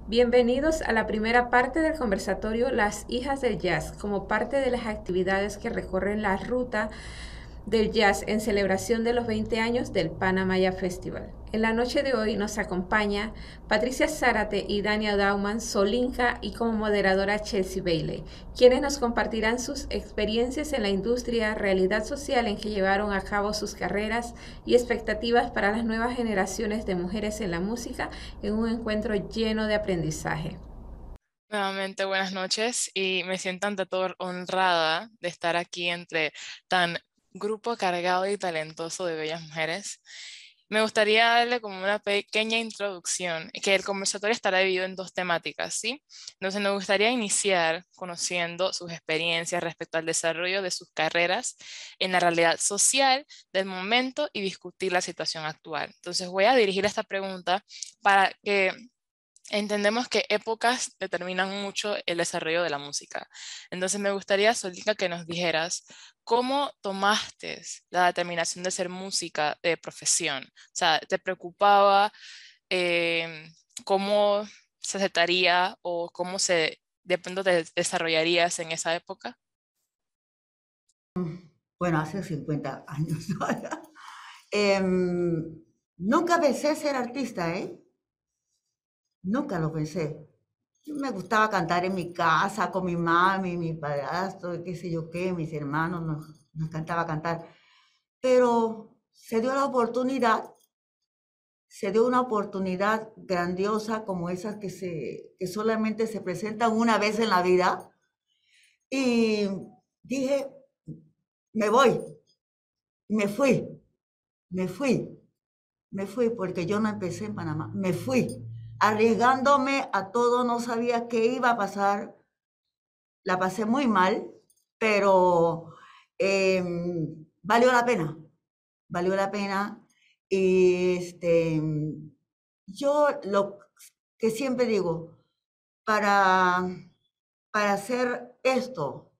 Bienvenidos a la primera parte del conversatorio Las Hijas del Jazz, como parte de las actividades que recorren la ruta del jazz en celebración de los 20 años del Panamaya Festival. En la noche de hoy nos acompaña Patricia Zárate y Dania Dauman Solinka y como moderadora Chelsea Bailey, quienes nos compartirán sus experiencias en la industria, realidad social en que llevaron a cabo sus carreras y expectativas para las nuevas generaciones de mujeres en la música en un encuentro lleno de aprendizaje. Nuevamente, buenas noches y me siento ante todo honrada de estar aquí entre tan grupo cargado y talentoso de bellas mujeres. Me gustaría darle como una pequeña introducción, que el conversatorio estará dividido en dos temáticas, ¿sí? Entonces me gustaría iniciar conociendo sus experiencias respecto al desarrollo de sus carreras en la realidad social del momento y discutir la situación actual. Entonces voy a dirigir esta pregunta para que entendemos que épocas determinan mucho el desarrollo de la música. Entonces me gustaría, Solika, que nos dijeras cómo tomaste la determinación de ser música de profesión. O sea, ¿te preocupaba cómo se aceptaría o cómo de pronto te desarrollarías en esa época? Bueno, hace 50 años. Em, Nunca pensé ser artista, ¿eh? Nunca lo pensé. Me gustaba cantar en mi casa con mi mami, mi padrastro, qué sé yo qué, mis hermanos, nos encantaba cantar. Pero se dio la oportunidad, se dio una oportunidad grandiosa como esas que solamente se presentan una vez en la vida. Y dije, me voy, me fui, me fui. Me fui porque yo no empecé en Panamá. Me fui arriesgándome a todo, no sabía qué iba a pasar. La pasé muy mal, pero valió la pena. Valió la pena. Y yo lo que siempre digo, para, para hacer esto,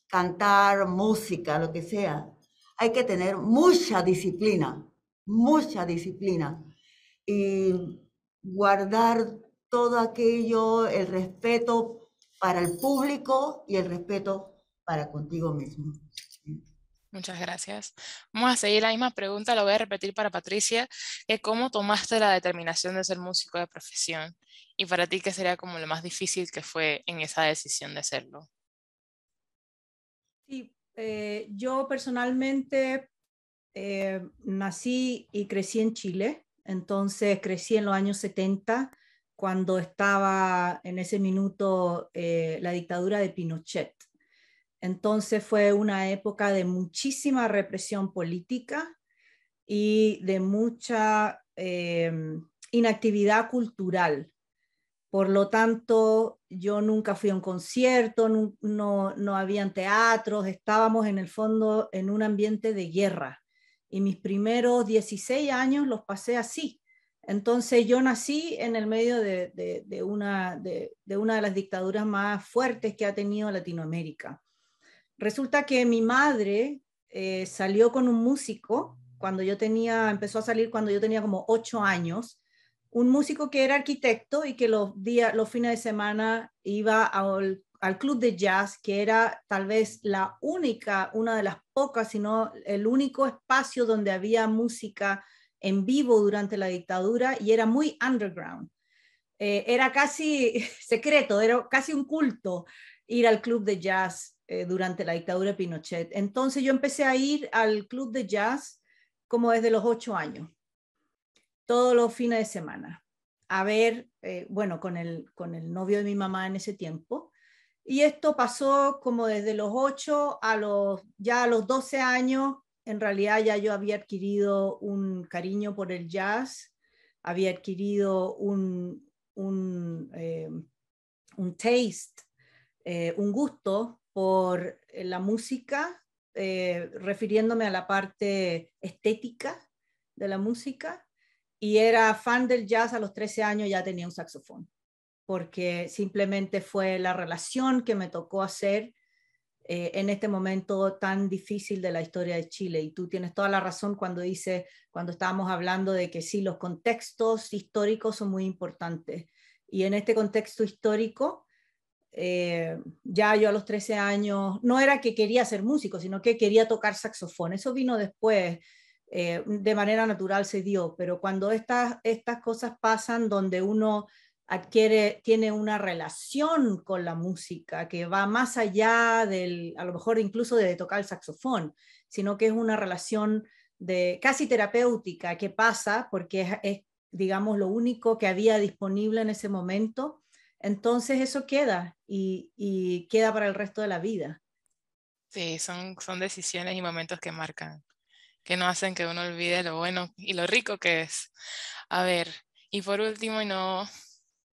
cantar, música, lo que sea, hay que tener mucha disciplina y guardar todo aquello, el respeto para el público y el respeto para contigo mismo. Muchas gracias. Vamos a seguir la misma pregunta, la voy a repetir para Patricia, que cómo tomaste la determinación de ser músico de profesión y para ti qué sería como lo más difícil que fue en esa decisión de hacerlo. Sí, yo personalmente nací y crecí en Chile, entonces crecí en los años 70, cuando estaba en ese minuto la dictadura de Pinochet. Entonces fue una época de muchísima represión política y de mucha inactividad cultural. Por lo tanto, yo nunca fui a un concierto, no habían teatros, estábamos en el fondo en un ambiente de guerra. Y mis primeros 16 años los pasé así. Entonces yo nací en el medio de una de las dictaduras más fuertes que ha tenido Latinoamérica. Resulta que mi madre salió con un músico empezó a salir cuando yo tenía como 8 años, un músico que era arquitecto y que los fines de semana iba al club de jazz, que era tal vez una de las pocas, sino el único espacio donde había música en vivo durante la dictadura y era muy underground. Era casi secreto, era casi un culto ir al club de jazz durante la dictadura de Pinochet. Entonces yo empecé a ir al club de jazz como desde los 8 años, todos los fines de semana, a ver, bueno, con el novio de mi mamá en ese tiempo. Y esto pasó como desde los 8 ya a los 12 años. En realidad ya yo había adquirido un cariño por el jazz, había adquirido un taste, un gusto por la música, refiriéndome a la parte estética de la música, y era fan del jazz. A los 13 años ya tenía un saxofón, porque simplemente fue la relación que me tocó hacer en este momento tan difícil de la historia de Chile. Y tú tienes toda la razón cuando estábamos hablando de que sí, los contextos históricos son muy importantes. Y en este contexto histórico, ya yo a los 13 años, no era que quería ser músico, sino que quería tocar saxofón. Eso vino después, de manera natural se dio, pero cuando estas cosas pasan donde uno tiene una relación con la música que va más allá a lo mejor incluso de tocar el saxofón, sino que es una relación casi terapéutica que pasa porque digamos, lo único que había disponible en ese momento. Entonces eso queda y queda para el resto de la vida. Sí, son decisiones y momentos que marcan, que no hacen que uno olvide lo bueno y lo rico que es. A ver, y por último y no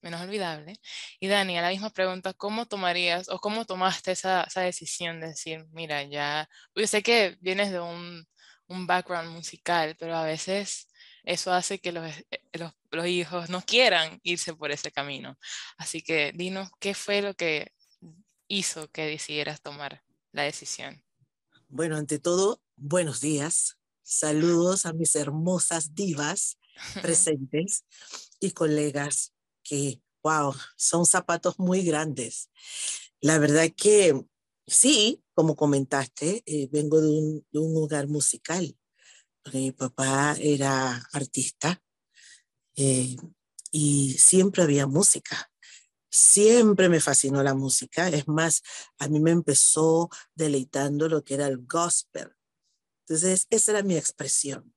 menos olvidable, y Dani, a la misma pregunta, ¿cómo tomarías o cómo tomaste esa decisión de decir, mira, ya, yo sé que vienes de un background musical, pero a veces eso hace que los hijos no quieran irse por ese camino? Así que dinos, ¿qué fue lo que hizo que decidieras tomar la decisión? Bueno, ante todo, buenos días. Saludos a mis hermosas divas presentes y colegas que, wow, son zapatos muy grandes. La verdad que sí, como comentaste, vengo de un hogar musical, porque mi papá era artista, eh, y siempre había música. Siempre me fascinó la música. Es más, a mí me empezó deleitando lo que era el gospel. Entonces, esa era mi expresión.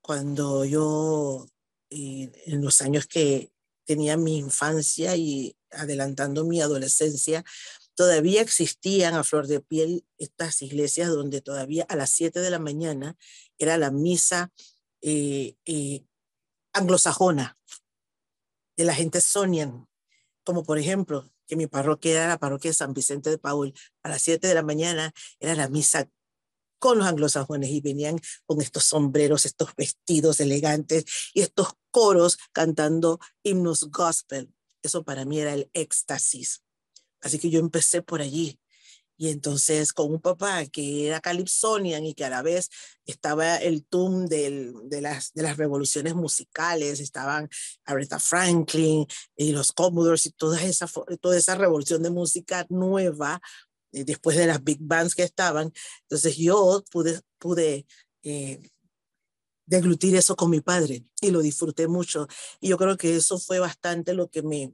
Cuando yo, en los años que tenía mi infancia y adelantando mi adolescencia, todavía existían a flor de piel estas iglesias donde todavía a las 7 de la mañana era la misa eh, eh, anglosajona de la gente Sonian, como por ejemplo, que mi parroquia era la parroquia de San Vicente de Paúl. A las 7 de la mañana era la misa con los anglosajones y venían con estos sombreros, estos vestidos elegantes y estos coros cantando himnos gospel. Eso para mí era el éxtasis. Así que yo empecé por allí. Y entonces con un papá que era calypsonian y que a la vez estaba el de las revoluciones musicales, estaban Aretha Franklin y los Commodores y toda esa revolución de música nueva, después de las big bands que estaban. Entonces yo pude deglutir eso con mi padre y lo disfruté mucho. Y yo creo que eso fue bastante lo que me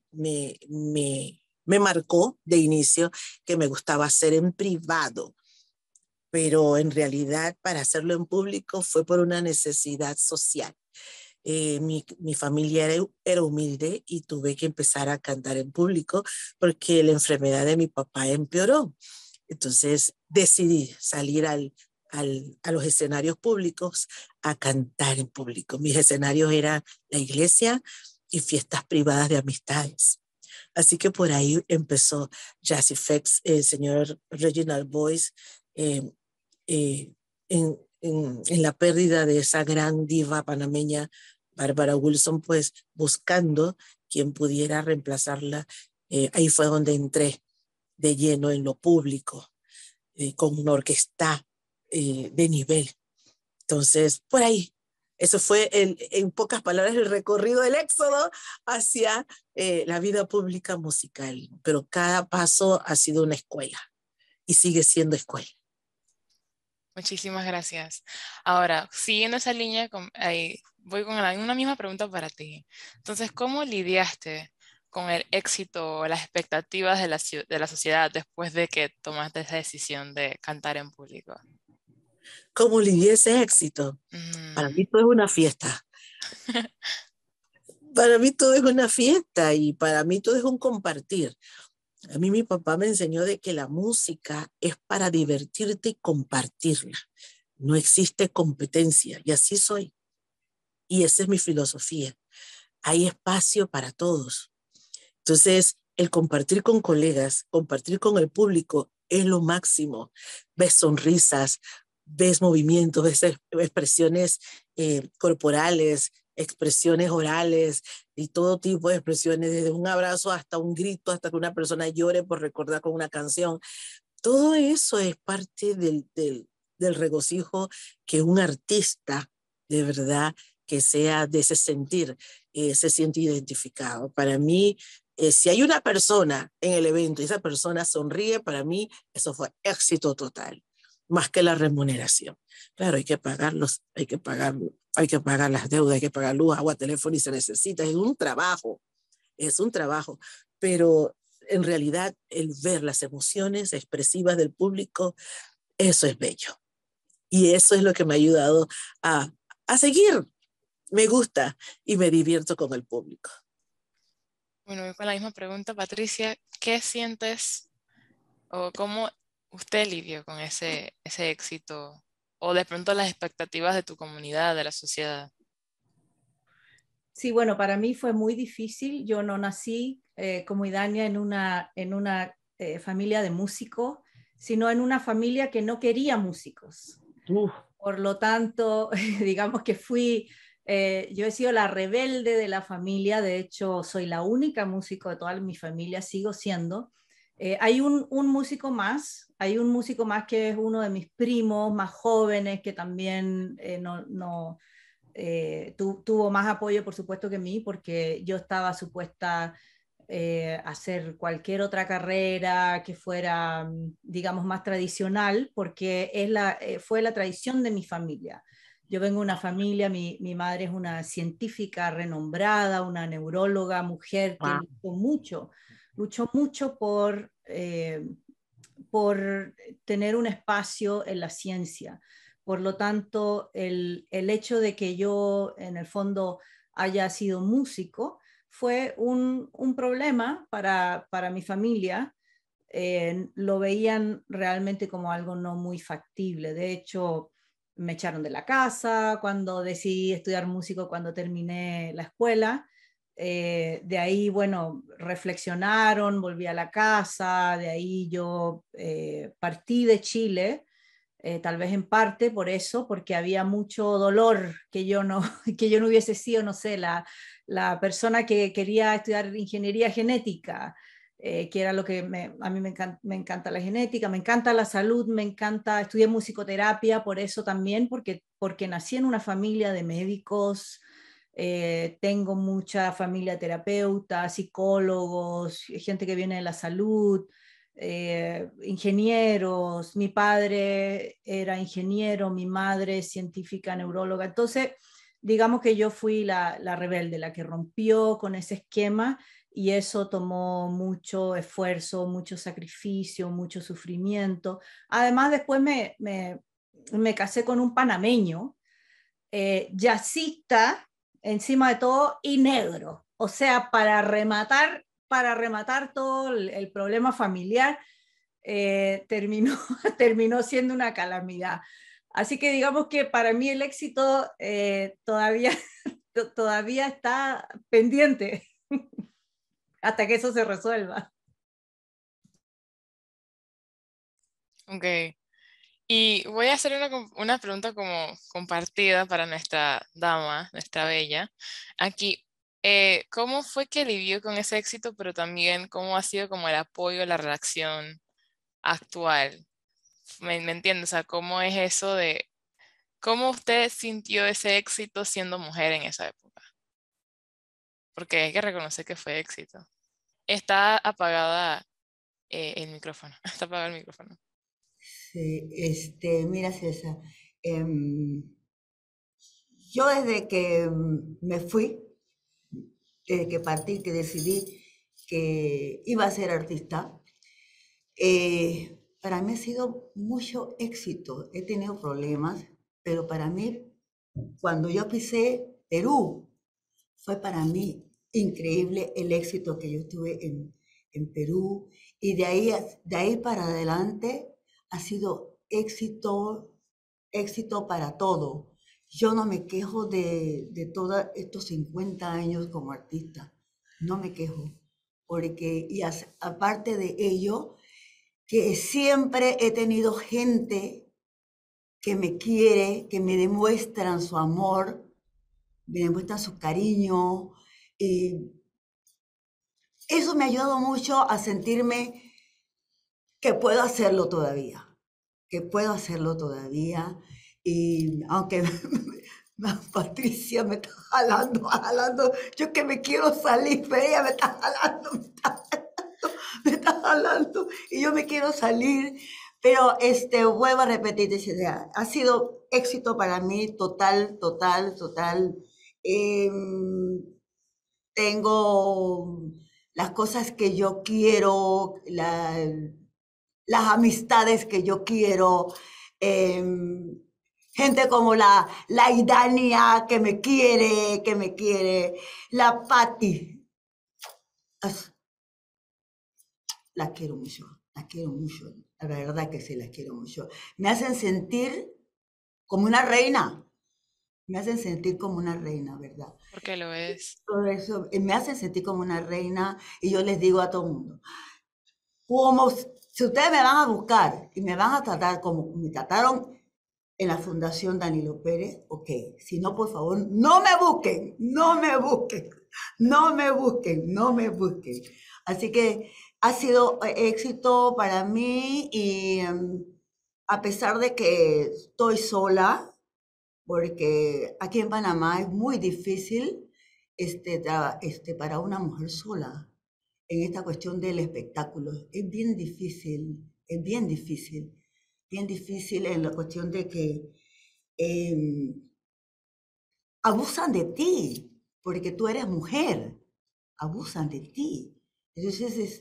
marcó de inicio, que me gustaba hacer en privado, pero en realidad para hacerlo en público fue por una necesidad social. Mi familia era humilde y tuve que empezar a cantar en público porque la enfermedad de mi papá empeoró. Entonces decidí salir a los escenarios públicos a cantar en público. Mis escenarios eran la iglesia y fiestas privadas de amistades. Así que por ahí empezó Jazz Effects, el señor Reginald Boyce, eh, eh, en la pérdida de esa gran diva panameña, Bárbara Wilson, pues buscando quien pudiera reemplazarla. Ahí fue donde entré de lleno en lo público, con una orquesta de nivel. Entonces, por ahí, eso fue en pocas palabras el recorrido del éxodo hacia la vida pública musical. Pero cada paso ha sido una escuela y sigue siendo escuela. Muchísimas gracias. Ahora, siguiendo esa línea, voy con una misma pregunta para ti. Entonces, ¿cómo lidiaste con el éxito o las expectativas de la sociedad después de que tomaste esa decisión de cantar en público? ¿Cómo lidié ese éxito? Para mí todo es una fiesta. Para mí todo es una fiesta y para mí todo es un compartir. A mí mi papá me enseñó de que la música es para divertirte y compartirla. No existe competencia y así soy. Y esa es mi filosofía. Hay espacio para todos. Entonces, el compartir con colegas, compartir con el público es lo máximo. Ves sonrisas, ves movimientos, ves expresiones corporales, expresiones orales y todo tipo de expresiones, desde un abrazo hasta un grito, hasta que una persona llore por recordar con una canción. Todo eso es parte del regocijo que un artista de verdad que sea de ese sentir, se siente identificado. Para mí, si hay una persona en el evento y esa persona sonríe, para mí eso fue éxito total, más que la remuneración. Claro, hay que pagarlos, hay que pagar las deudas, hay que pagar luz, agua, teléfono y se necesita. Es un trabajo, pero en realidad el ver las emociones expresivas del público, eso es bello. Y eso es lo que me ha ayudado a seguir. Me gusta y me divierto con el público. Bueno, voy con la misma pregunta, Patricia. ¿Qué sientes o cómo usted lidió con ese éxito o de pronto las expectativas de tu comunidad, de la sociedad? Sí, bueno, para mí fue muy difícil. Yo no nací como Idania en una familia de músicos, sino en una familia que no quería músicos. Por lo tanto, digamos que yo he sido la rebelde de la familia. De hecho, soy la única músico de toda mi familia, sigo siendo. Hay un músico más, que es uno de mis primos más jóvenes, que también tuvo más apoyo, por supuesto, que mí, porque yo estaba supuesta a hacer cualquier otra carrera que fuera, digamos, más tradicional, porque fue la tradición de mi familia. Yo vengo de una familia, mi madre es una científica renombrada, una neuróloga, mujer que luchó mucho por tener un espacio en la ciencia. Por lo tanto, el hecho de que yo, en el fondo, haya sido músico fue un problema para mi familia. Lo veían realmente como algo no muy factible. De hecho, me echaron de la casa cuando decidí estudiar músico, cuando terminé la escuela. De ahí, bueno, reflexionaron, volví a la casa, de ahí yo partí de Chile, tal vez en parte por eso, porque había mucho dolor que yo no, que yo no hubiese sido, no sé, la persona que quería estudiar ingeniería genética, que era lo que a mí me encanta la genética, me encanta la salud, estudié musicoterapia por eso también, porque nací en una familia de médicos. Tengo mucha familia terapeuta, psicólogos, gente que viene de la salud, ingenieros. Mi padre era ingeniero, mi madre científica neuróloga. Entonces, digamos que yo fui la rebelde, la que rompió con ese esquema, y eso tomó mucho esfuerzo, mucho sacrificio, mucho sufrimiento. Además, después me casé con un panameño, jazzista, encima de todo, y negro. O sea, para rematar todo el problema familiar, terminó siendo una calamidad. Así que digamos que para mí el éxito todavía está pendiente hasta que eso se resuelva. Ok. Y voy a hacer una pregunta como compartida para nuestra dama, nuestra bella. Aquí, ¿cómo fue que lidió con ese éxito, pero también cómo ha sido como el apoyo, la reacción actual? ¿Me entiendes? O sea, ¿cómo es eso de cómo usted sintió ese éxito siendo mujer en esa época? Porque hay que reconocer que fue éxito. Está apagada el micrófono. Está apagado el micrófono. Sí, mira, César, yo desde que me fui, desde que partí, que decidí que iba a ser artista, para mí ha sido mucho éxito. He tenido problemas, pero para mí, cuando yo pisé Perú, fue para mí increíble el éxito que yo tuve en Perú. Y de ahí para adelante ha sido éxito para todo. Yo no me quejo de todos estos 50 años como artista. No me quejo. Porque, aparte de ello, que siempre he tenido gente que me quiere, que me demuestran su amor, me demuestran su cariño. Y eso me ha ayudado mucho a sentirme que puedo hacerlo todavía, que puedo hacerlo todavía. Y aunque Patricia me está jalando. Yo que me quiero salir, pero ella me está jalando. Me está jalando. Y yo me quiero salir. Pero vuelvo a repetir, ha sido éxito para mí total. Em, Tengo las cosas que yo quiero, las amistades que yo quiero, gente como la Idania que me quiere, la Patti, las quiero mucho, la verdad que sí, las quiero mucho. Me hacen sentir como una reina, ¿verdad? Porque lo es. Todo eso me hace sentir como una reina y yo les digo a todo el mundo, como si ustedes me van a buscar y me van a tratar como me trataron en la Fundación Danilo Pérez, ok, si no, por favor, no me busquen. Así que ha sido éxito para mí y a pesar de que estoy sola, porque aquí en Panamá es muy difícil para una mujer sola en esta cuestión del espectáculo. Es bien difícil en la cuestión de que abusan de ti, porque tú eres mujer, abusan de ti. Entonces,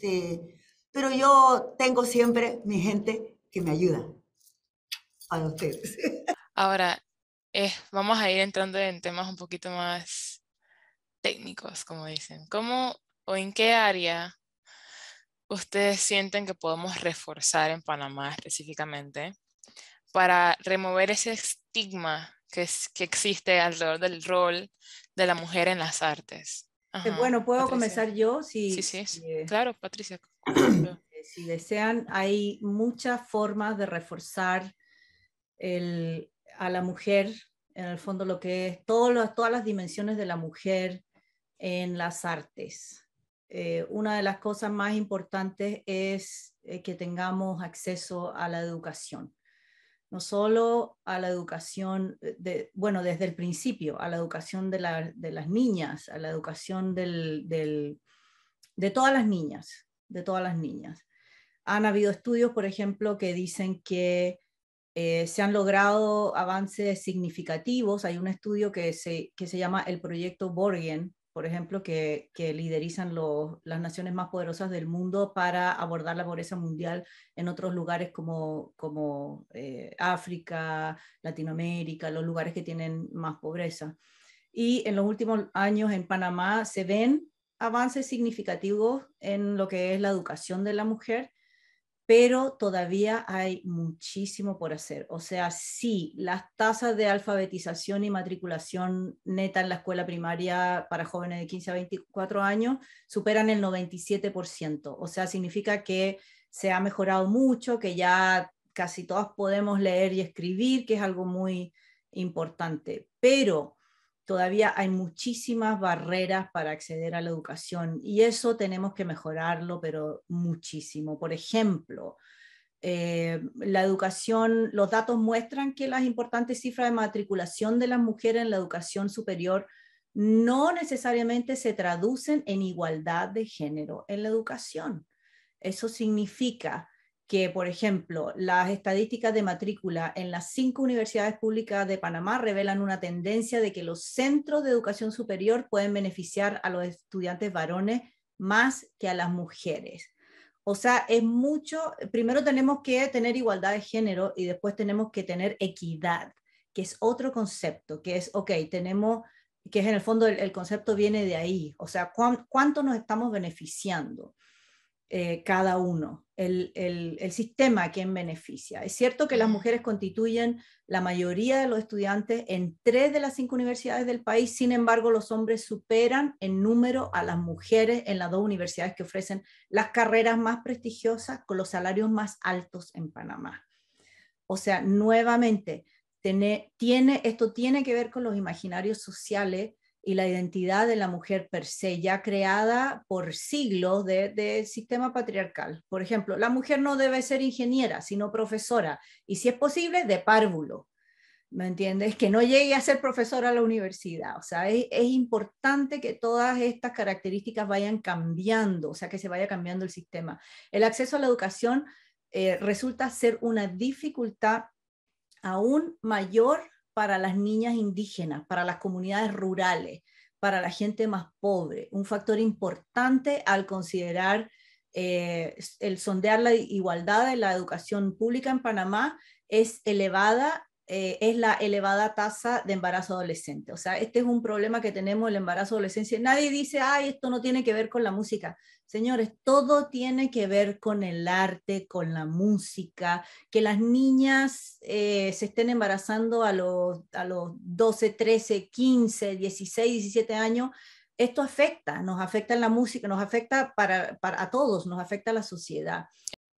pero yo tengo siempre mi gente que me ayuda para ustedes. Ahora, vamos a ir entrando en temas un poquito más técnicos, como dicen. ¿Cómo o en qué área ustedes sienten que podemos reforzar en Panamá específicamente para remover ese estigma que existe alrededor del rol de la mujer en las artes? Ajá, Bueno, puedo Patricia. comenzar yo Sí, claro, Patricia. si desean. Hay muchas formas de reforzar a la mujer, en el fondo lo que es todas las dimensiones de la mujer en las artes. Una de las cosas más importantes es que tengamos acceso a la educación. No solo a la educación, desde el principio, a la educación de las niñas, a la educación de todas las niñas. Han habido estudios, por ejemplo, que dicen que se han logrado avances significativos. Hay un estudio que se llama el Proyecto Borgen, por ejemplo, que liderizan las naciones más poderosas del mundo para abordar la pobreza mundial en otros lugares como África, Latinoamérica, los lugares que tienen más pobreza. Y en los últimos años en Panamá se ven avances significativos en lo que es la educación de la mujer, pero todavía hay muchísimo por hacer. O sea, sí, las tasas de alfabetización y matriculación neta en la escuela primaria para jóvenes de 15 a 24 años superan el 97%. O sea, significa que se ha mejorado mucho, que ya casi todas podemos leer y escribir, que es algo muy importante. Pero todavía hay muchísimas barreras para acceder a la educación y eso tenemos que mejorarlo, pero muchísimo. Por ejemplo, la educación, los datos muestran que las importantes cifras de matriculación de las mujeres en la educación superior no necesariamente se traducen en igualdad de género en la educación. Eso significa que, por ejemplo, las estadísticas de matrícula en las 5 universidades públicas de Panamá revelan una tendencia de que los centros de educación superior pueden beneficiar a los estudiantes varones más que a las mujeres. O sea, es mucho, primero tenemos que tener igualdad de género y después tenemos que tener equidad, que es otro concepto, que es, tenemos, que es en el fondo el concepto viene de ahí, o sea, ¿cuánto nos estamos beneficiando? Cada uno, el sistema a quien beneficia. Es cierto que las mujeres constituyen la mayoría de los estudiantes en 3 de las 5 universidades del país, sin embargo los hombres superan en número a las mujeres en las 2 universidades que ofrecen las carreras más prestigiosas con los salarios más altos en Panamá. O sea, nuevamente, esto tiene que ver con los imaginarios sociales y la identidad de la mujer per se, ya creada por siglos de sistema patriarcal. Por ejemplo, la mujer no debe ser ingeniera, sino profesora, y si es posible, de párvulo. ¿me entiendes? Que no llegue a ser profesor a la universidad. O sea, es importante que todas estas características vayan cambiando, o sea, que se vaya cambiando el sistema. El acceso a la educación resulta ser una dificultad aún mayor para las niñas indígenas, para las comunidades rurales, para la gente más pobre. Un factor importante al considerar el sondear la igualdad de la educación pública en Panamá es la elevada tasa de embarazo adolescente. O sea, este es un problema que tenemos, el embarazo adolescente. Nadie dice, ay, esto no tiene que ver con la música. Señores, todo tiene que ver con el arte, con la música, que las niñas se estén embarazando a los 12, 13, 15, 16, 17 años. Esto afecta, nos afecta en la música, nos afecta a todos, nos afecta a la sociedad.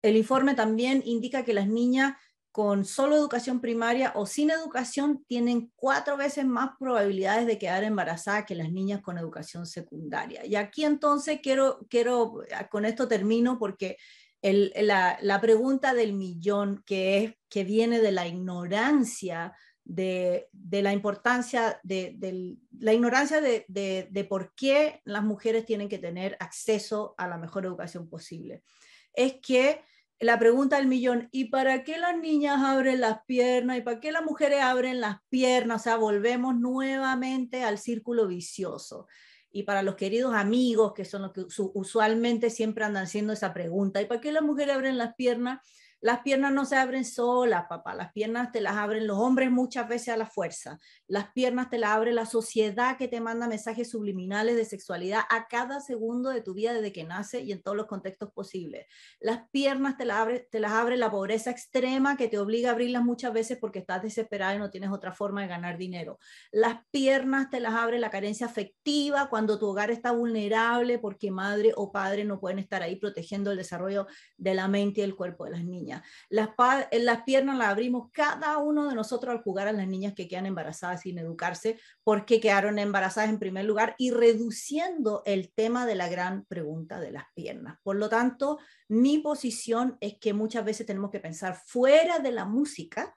El informe también indica que las niñas con solo educación primaria o sin educación tienen 4 veces más probabilidades de quedar embarazadas que las niñas con educación secundaria. Y aquí entonces con esto termino porque la pregunta del millón que viene de la ignorancia de la importancia la ignorancia de por qué las mujeres tienen que tener acceso a la mejor educación posible. Es que la pregunta del millón, ¿y para qué las niñas abren las piernas? ¿Y para qué las mujeres abren las piernas? O sea, volvemos nuevamente al círculo vicioso. Y para los queridos amigos, que son los que usualmente siempre andan haciendo esa pregunta, ¿y para qué las mujeres abren las piernas? Las piernas no se abren solas, papá. Las piernas te las abren los hombres muchas veces a la fuerza. Las piernas te las abre la sociedad que te manda mensajes subliminales de sexualidad a cada segundo de tu vida desde que nace y en todos los contextos posibles. Las piernas te las abre la pobreza extrema que te obliga a abrirlas muchas veces porque estás desesperada y no tienes otra forma de ganar dinero. Las piernas te las abre la carencia afectiva cuando tu hogar está vulnerable porque madre o padre no pueden estar ahí protegiendo el desarrollo de la mente y el cuerpo de las niñas. Las piernas las abrimos cada uno de nosotros al jugar a las niñas que quedan embarazadas sin educarse porque quedaron embarazadas en primer lugar y reduciendo el tema de la gran pregunta de las piernas. Por lo tanto, mi posición es que muchas veces tenemos que pensar fuera de la música,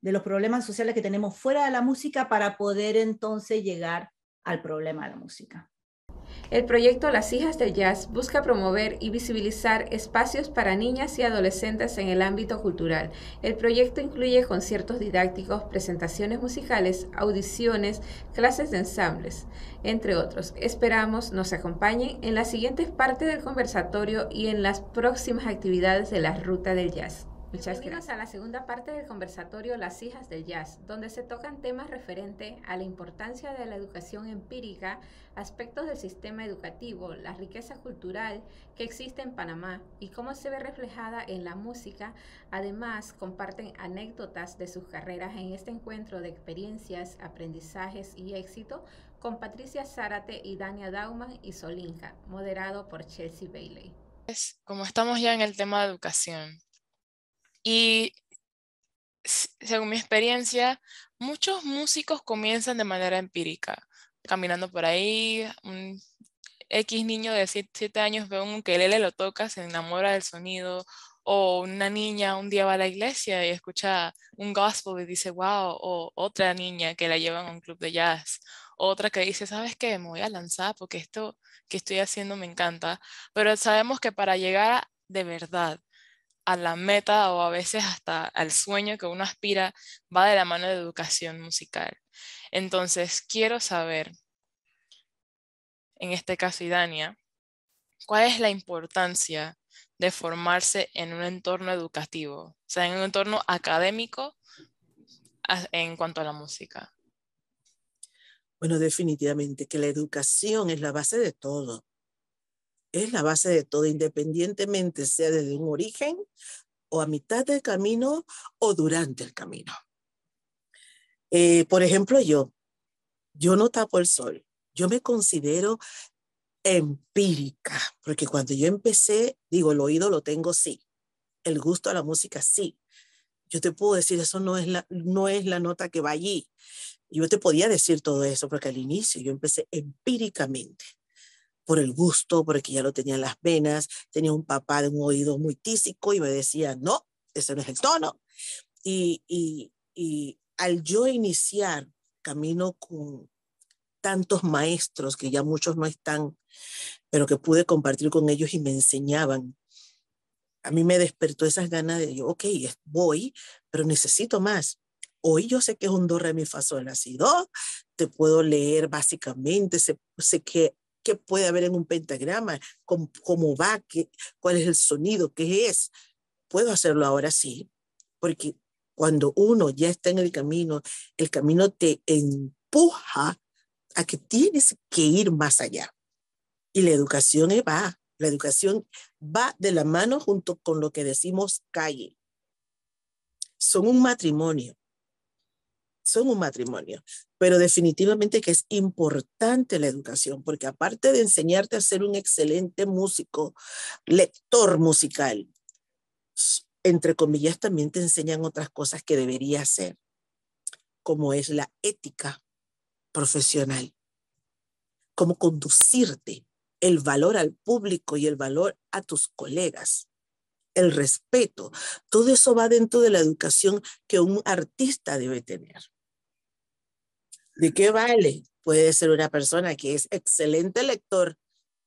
de los problemas sociales que tenemos fuera de la música para poder entonces llegar al problema de la música. El proyecto Las Hijas del Jazz busca promover y visibilizar espacios para niñas y adolescentes en el ámbito cultural. El proyecto incluye conciertos didácticos, presentaciones musicales, audiciones, clases de ensambles, entre otros. Esperamos nos acompañen en las siguientes partes del conversatorio y en las próximas actividades de la Ruta del Jazz. Muchas gracias. A la segunda parte del conversatorio Las Hijas del Jazz, donde se tocan temas referentes a la importancia de la educación empírica, aspectos del sistema educativo, la riqueza cultural que existe en Panamá y cómo se ve reflejada en la música. Además, comparten anécdotas de sus carreras en este encuentro de experiencias, aprendizajes y éxito con Patricia Zárate y Dania Dauman y Solinka, moderado por Chelsea Bailey. Como estamos ya en el tema de educación, y según mi experiencia, muchos músicos comienzan de manera empírica, caminando por ahí, un X niño de 7 años ve un ukelele, lo toca, se enamora del sonido, o una niña un día va a la iglesia y escucha un gospel y dice, wow, o otra niña que la llevan a un club de jazz, otra que dice, ¿sabes qué? Me voy a lanzar porque esto que estoy haciendo me encanta, pero sabemos que para llegar de verdad a la meta o a veces hasta al sueño que uno aspira, va de la mano de educación musical. Entonces, quiero saber, en este caso, Idania, ¿cuál es la importancia de formarse en un entorno educativo? O sea, en un entorno académico en cuanto a la música. Bueno, definitivamente que la educación es la base de todo. Es la base de todo, independientemente sea desde un origen o a mitad del camino o durante el camino. Por ejemplo, yo no tapo el sol. Yo me considero empírica, porque cuando yo empecé, digo, el oído lo tengo, sí. El gusto a la música, sí. Yo te puedo decir, eso no es la nota que va allí. Yo te podía decir todo eso, porque al inicio yo empecé empíricamente. Por el gusto, porque ya lo tenía en las venas, tenía un papá de un oído muy tísico y me decía, no, ese no es el tono. Y al yo iniciar camino con tantos maestros que ya muchos no están, pero que pude compartir con ellos y me enseñaban, a mí me despertó esas ganas de yo, ok, voy, pero necesito más. Hoy yo sé que es un do, re, mi, fa, sol, la, si, do. Te puedo leer básicamente, sé qué puede haber en un pentagrama, cómo va, cuál es el sonido, qué es. Puedo hacerlo ahora sí, porque cuando uno ya está en el camino te empuja a que tienes que ir más allá. Y la educación va de la mano junto con lo que decimos calle. Son un matrimonio, pero definitivamente que es importante la educación, porque aparte de enseñarte a ser un excelente músico, lector musical, entre comillas, también te enseñan otras cosas que deberías hacer, como es la ética profesional, cómo conducirte, el valor al público y el valor a tus colegas, el respeto. Todo eso va dentro de la educación que un artista debe tener. ¿De qué vale? Puede ser una persona que es excelente lector,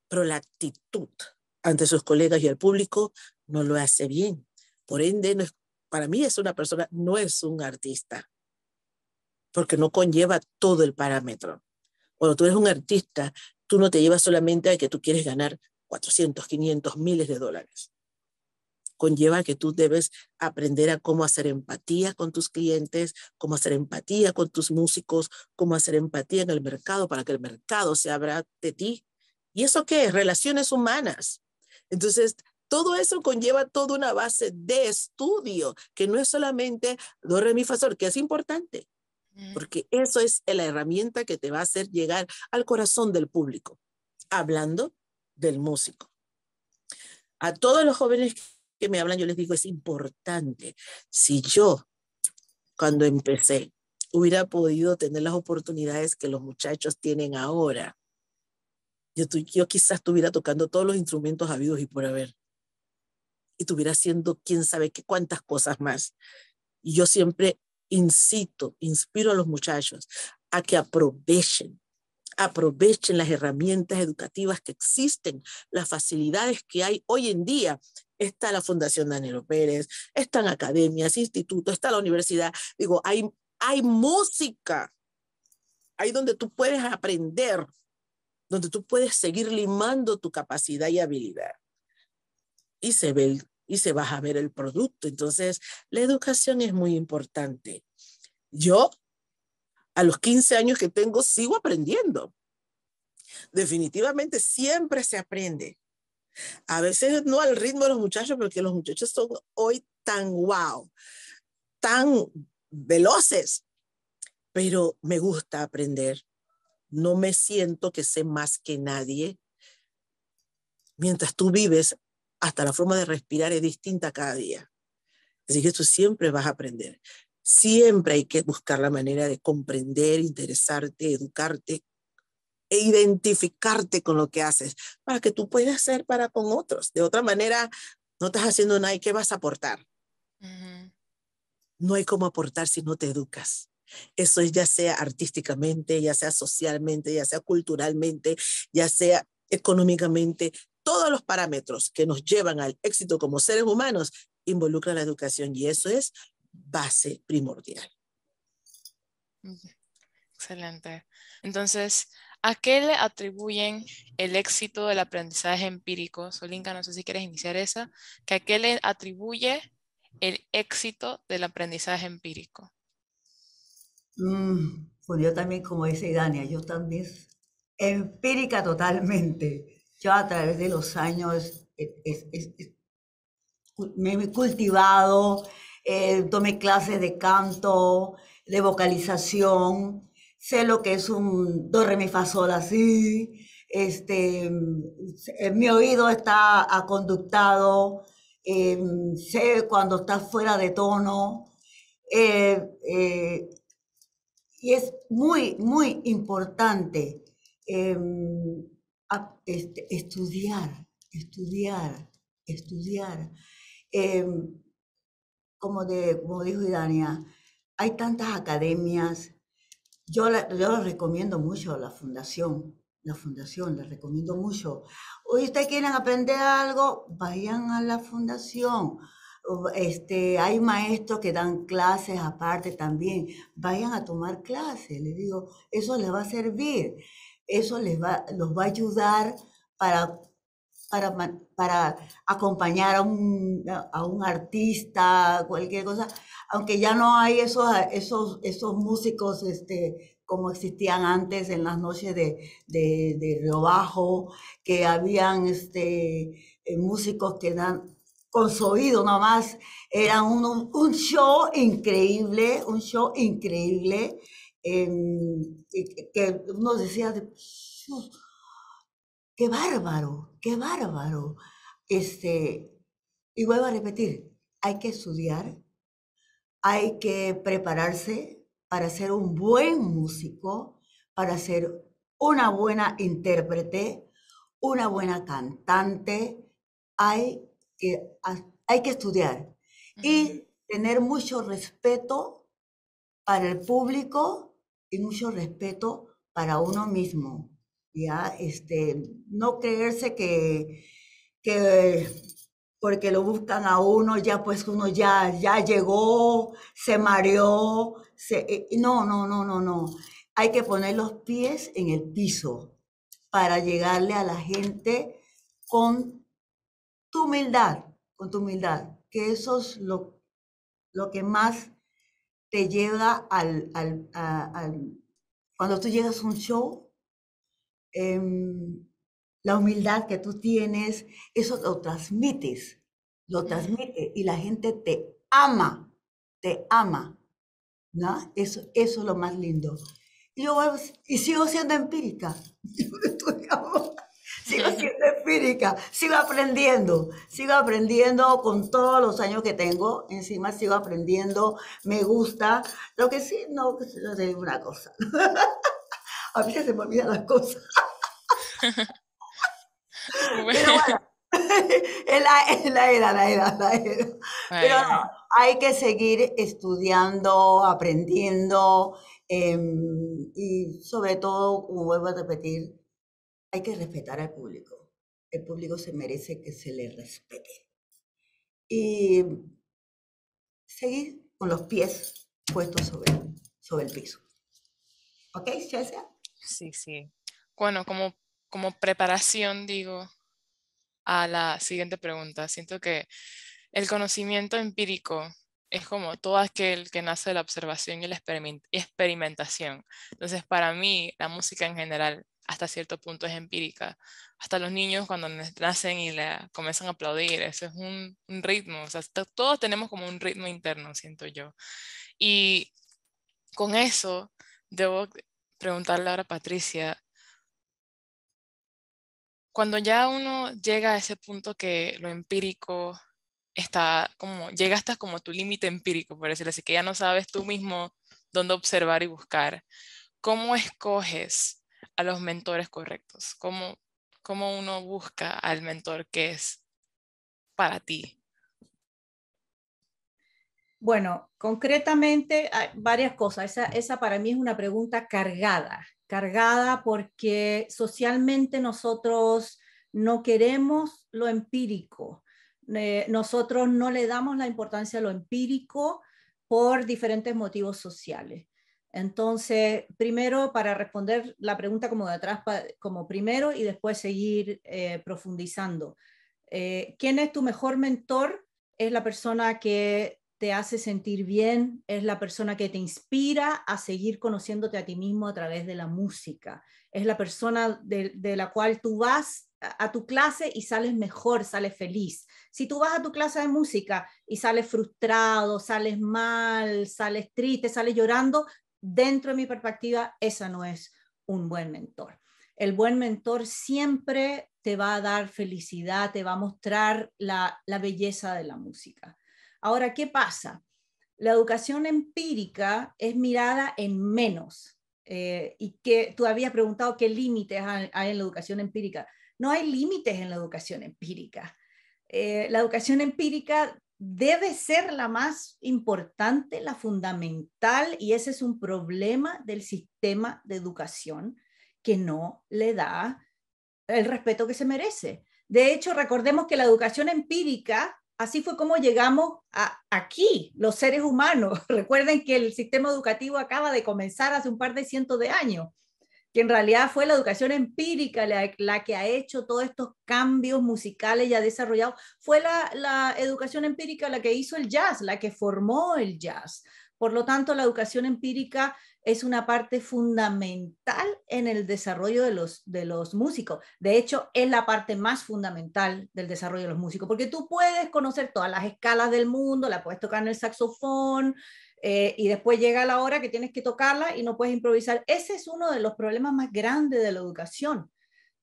pero la actitud ante sus colegas y el público no lo hace bien. Por ende, para mí no es un artista, porque no conlleva todo el parámetro. Cuando tú eres un artista, tú no te llevas solamente a que tú quieres ganar 400, 500, miles de dólares. Conlleva que tú debes aprender a cómo hacer empatía con tus clientes, cómo hacer empatía con tus músicos, cómo hacer empatía en el mercado para que el mercado se abra de ti. ¿Y eso qué es? Relaciones humanas. Entonces, todo eso conlleva toda una base de estudio, que no es solamente do, re, mi, fa, sol, que es importante, porque eso es la herramienta que te va a hacer llegar al corazón del público, hablando del músico. A todos los jóvenes que me hablan, yo les digo, es importante. Si yo, cuando empecé, hubiera podido tener las oportunidades que los muchachos tienen ahora, yo quizás estuviera tocando todos los instrumentos habidos y por haber, y estuviera haciendo quién sabe qué cuántas cosas más. Y yo siempre inspiro a los muchachos a que aprovechen las herramientas educativas que existen, las facilidades que hay hoy en día. Está la Fundación Danilo Pérez, están academias, institutos, está la universidad. Digo, hay música, ahí donde tú puedes aprender, donde tú puedes seguir limando tu capacidad y habilidad. Y se va a ver el producto. Entonces, la educación es muy importante. Yo, a los 15 años que tengo, sigo aprendiendo. Definitivamente siempre se aprende. A veces no al ritmo de los muchachos, porque los muchachos son hoy tan wow, tan veloces, pero me gusta aprender. No me siento que sé más que nadie. Mientras tú vives, hasta la forma de respirar es distinta cada día. Así que tú siempre vas a aprender. Siempre hay que buscar la manera de comprender, interesarte, educarte e identificarte con lo que haces para que tú puedas hacer para con otros. De otra manera, no estás haciendo nada. ¿Y qué vas a aportar? No hay cómo aportar si no te educas. Eso es ya sea artísticamente, ya sea socialmente, ya sea culturalmente, ya sea económicamente. Todos los parámetros que nos llevan al éxito como seres humanos involucran la educación y eso es base primordial. Excelente. Entonces, ¿a qué le atribuyen el éxito del aprendizaje empírico? Solinka, no sé si quieres iniciar esa. ¿A qué le atribuye el éxito del aprendizaje empírico? Pues yo también, como dice Dania, yo también empírica totalmente. Yo a través de los años me he cultivado, tomé clases de canto, de vocalización, sé lo que es un do, re, mi, fa, sol, así, mi oído está aconductado, sé cuando está fuera de tono, eh, eh, y es muy, muy importante estudiar. Como dijo Idania, hay tantas academias. Yo les recomiendo mucho la fundación, les recomiendo mucho. Hoy ustedes quieren aprender algo, vayan a la fundación. Hay maestros que dan clases aparte también, vayan a tomar clases, les digo, eso les va a servir, eso los va a ayudar para, para acompañar a un artista, cualquier cosa, aunque ya no hay esos músicos como existían antes en las noches de Río Bajo, que habían músicos que dan con su oído nomás, era un show increíble, que uno decía, qué bárbaro. Y vuelvo a repetir, hay que estudiar, hay que prepararse para ser un buen músico, para ser una buena intérprete, una buena cantante. Hay que, hay que estudiar y tener mucho respeto para el público y mucho respeto para uno mismo. ¿Ya? No creerse que porque lo buscan a uno, ya pues uno ya llegó, se mareó. No. Hay que poner los pies en el piso para llegarle a la gente con tu humildad, que eso es lo que más te lleva cuando tú llegas a un show, la humildad que tú tienes, eso lo transmites, y la gente te ama, ¿no? Eso es lo más lindo. Y sigo siendo empírica. Sigo siendo empírica, sigo aprendiendo con todos los años que tengo, encima sigo aprendiendo, me gusta. Lo que sí, no sé una cosa. A veces se me olvidan las cosas. Pero bueno, es la edad. Pero no, hay que seguir estudiando, aprendiendo, y sobre todo, como vuelvo a repetir, hay que respetar al público. El público se merece que se le respete. Y seguir con los pies puestos sobre el piso. ¿Ok, Chelsea? Sí. Bueno, como preparación, digo, a la siguiente pregunta, siento que el conocimiento empírico es como todo aquel que nace de la observación y la experimentación. Entonces, para mí, la música en general, hasta cierto punto, es empírica. Hasta los niños cuando nacen y comienzan a aplaudir, eso es un ritmo. O sea, todos tenemos como un ritmo interno, siento yo. Y con eso, debo preguntarle ahora a Patricia, cuando ya uno llega a ese punto que lo empírico llega hasta como tu límite empírico, por decirlo así, que ya no sabes tú mismo dónde observar y buscar, ¿cómo escoges a los mentores correctos? ¿Cómo uno busca al mentor que es para ti? Bueno, concretamente hay varias cosas. Esa para mí es una pregunta cargada porque socialmente nosotros no queremos lo empírico. Nosotros no le damos la importancia a lo empírico por diferentes motivos sociales. Entonces, primero, para responder la pregunta como de atrás, como primero y después seguir profundizando. ¿Quién es tu mejor mentor? Es la persona que te hace sentir bien, es la persona que te inspira a seguir conociéndote a ti mismo a través de la música. Es la persona de la cual tú vas a tu clase y sales mejor, sales feliz. Si tú vas a tu clase de música y sales frustrado, sales mal, sales triste, sales llorando, dentro de mi perspectiva, esa no es un buen mentor. El buen mentor siempre te va a dar felicidad, te va a mostrar la belleza de la música. Ahora, ¿qué pasa? La educación empírica es mirada en menos. Y que tú habías preguntado qué límites hay en la educación empírica. No hay límites en la educación empírica. La educación empírica debe ser la más importante, la fundamental, y ese es un problema del sistema de educación que no le da el respeto que se merece. De hecho, recordemos que la educación empírica, así fue como llegamos aquí, los seres humanos. Recuerden que el sistema educativo acaba de comenzar hace un par de cientos de años, que en realidad fue la educación empírica la que ha hecho todos estos cambios musicales y ha desarrollado. Fue la educación empírica la que hizo el jazz, la que formó el jazz. Por lo tanto, la educación empírica es una parte fundamental en el desarrollo de los músicos. De hecho, es la parte más fundamental del desarrollo de los músicos, porque tú puedes conocer todas las escalas del mundo, la puedes tocar en el saxofón, y después llega la hora que tienes que tocarla y no puedes improvisar. Ese es uno de los problemas más grandes de la educación,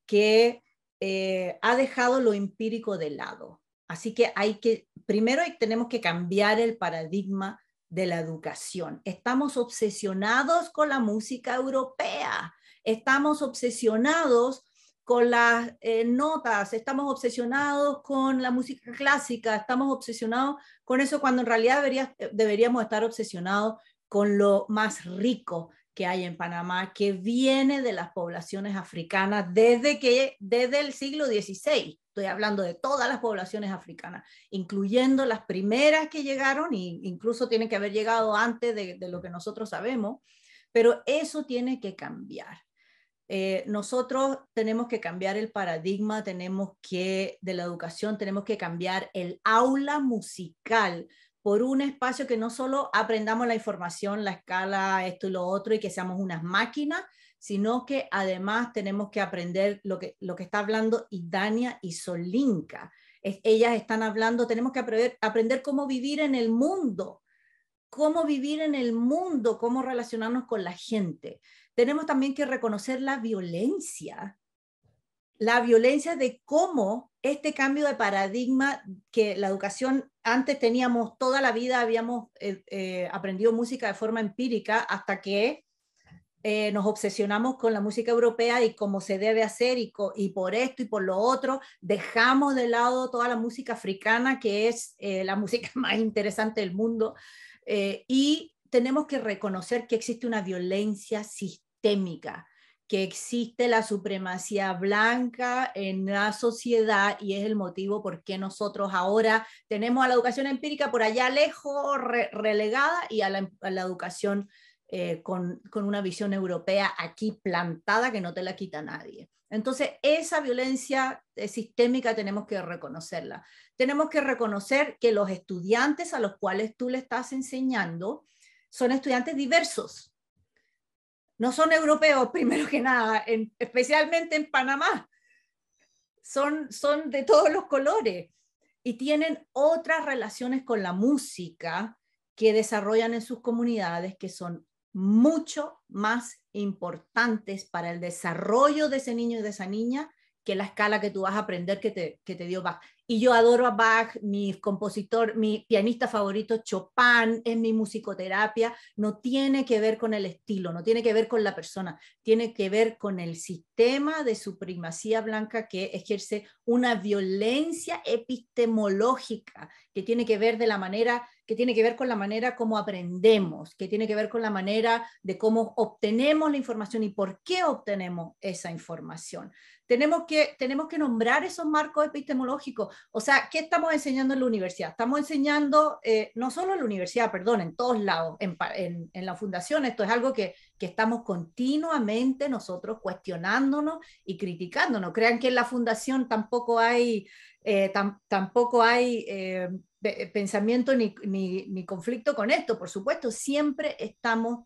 que ha dejado lo empírico de lado. Así que primero tenemos que cambiar el paradigma de la educación. Estamos obsesionados con la música europea, estamos obsesionados con las notas, estamos obsesionados con la música clásica, estamos obsesionados con eso cuando en realidad deberíamos estar obsesionados con lo más rico que hay en Panamá, que viene de las poblaciones africanas desde el siglo XVI. Estoy hablando de todas las poblaciones africanas, incluyendo las primeras que llegaron, e incluso tienen que haber llegado antes de lo que nosotros sabemos, pero eso tiene que cambiar. Nosotros tenemos que cambiar el paradigma, de la educación, tenemos que cambiar el aula musical por un espacio que no solo aprendamos la información, la escala, esto y lo otro, y que seamos unas máquinas, sino que además tenemos que aprender lo que está hablando Idania y Solinka. Ellas están hablando, tenemos que aprender cómo vivir en el mundo, cómo relacionarnos con la gente. Tenemos también que reconocer la violencia de cómo este cambio de paradigma, que la educación antes teníamos toda la vida, habíamos aprendido música de forma empírica hasta que nos obsesionamos con la música europea y cómo se debe hacer y por esto y por lo otro, dejamos de lado toda la música africana, que es la música más interesante del mundo, y tenemos que reconocer que existe una violencia sistémica, que existe la supremacía blanca en la sociedad, y es el motivo por qué nosotros ahora tenemos a la educación empírica por allá lejos, relegada, y a la educación con una visión europea aquí plantada que no te la quita nadie. Entonces, esa violencia sistémica tenemos que reconocerla. Tenemos que reconocer que los estudiantes a los cuales tú le estás enseñando son estudiantes diversos. No son europeos, primero que nada, especialmente en Panamá. Son de todos los colores y tienen otras relaciones con la música que desarrollan en sus comunidades, que son mucho más importantes para el desarrollo de ese niño y de esa niña que la escala que tú vas a aprender que te dio Bach. Y yo adoro a Bach, mi pianista favorito Chopin, es mi musicoterapia. No tiene que ver con el estilo, no tiene que ver con la persona, tiene que ver con el sistema de supremacía blanca que ejerce una violencia epistemológica que tiene que ver con la manera como aprendemos, que tiene que ver con la manera de cómo obtenemos la información y por qué obtenemos esa información. Tenemos que nombrar esos marcos epistemológicos. O sea, ¿qué estamos enseñando en la universidad? Estamos enseñando, no solo en la universidad, perdón, en todos lados, en la fundación. Esto es algo que estamos continuamente nosotros cuestionándonos y criticándonos. Crean que en la fundación tampoco hay pensamiento ni conflicto con esto. Por supuesto, siempre estamos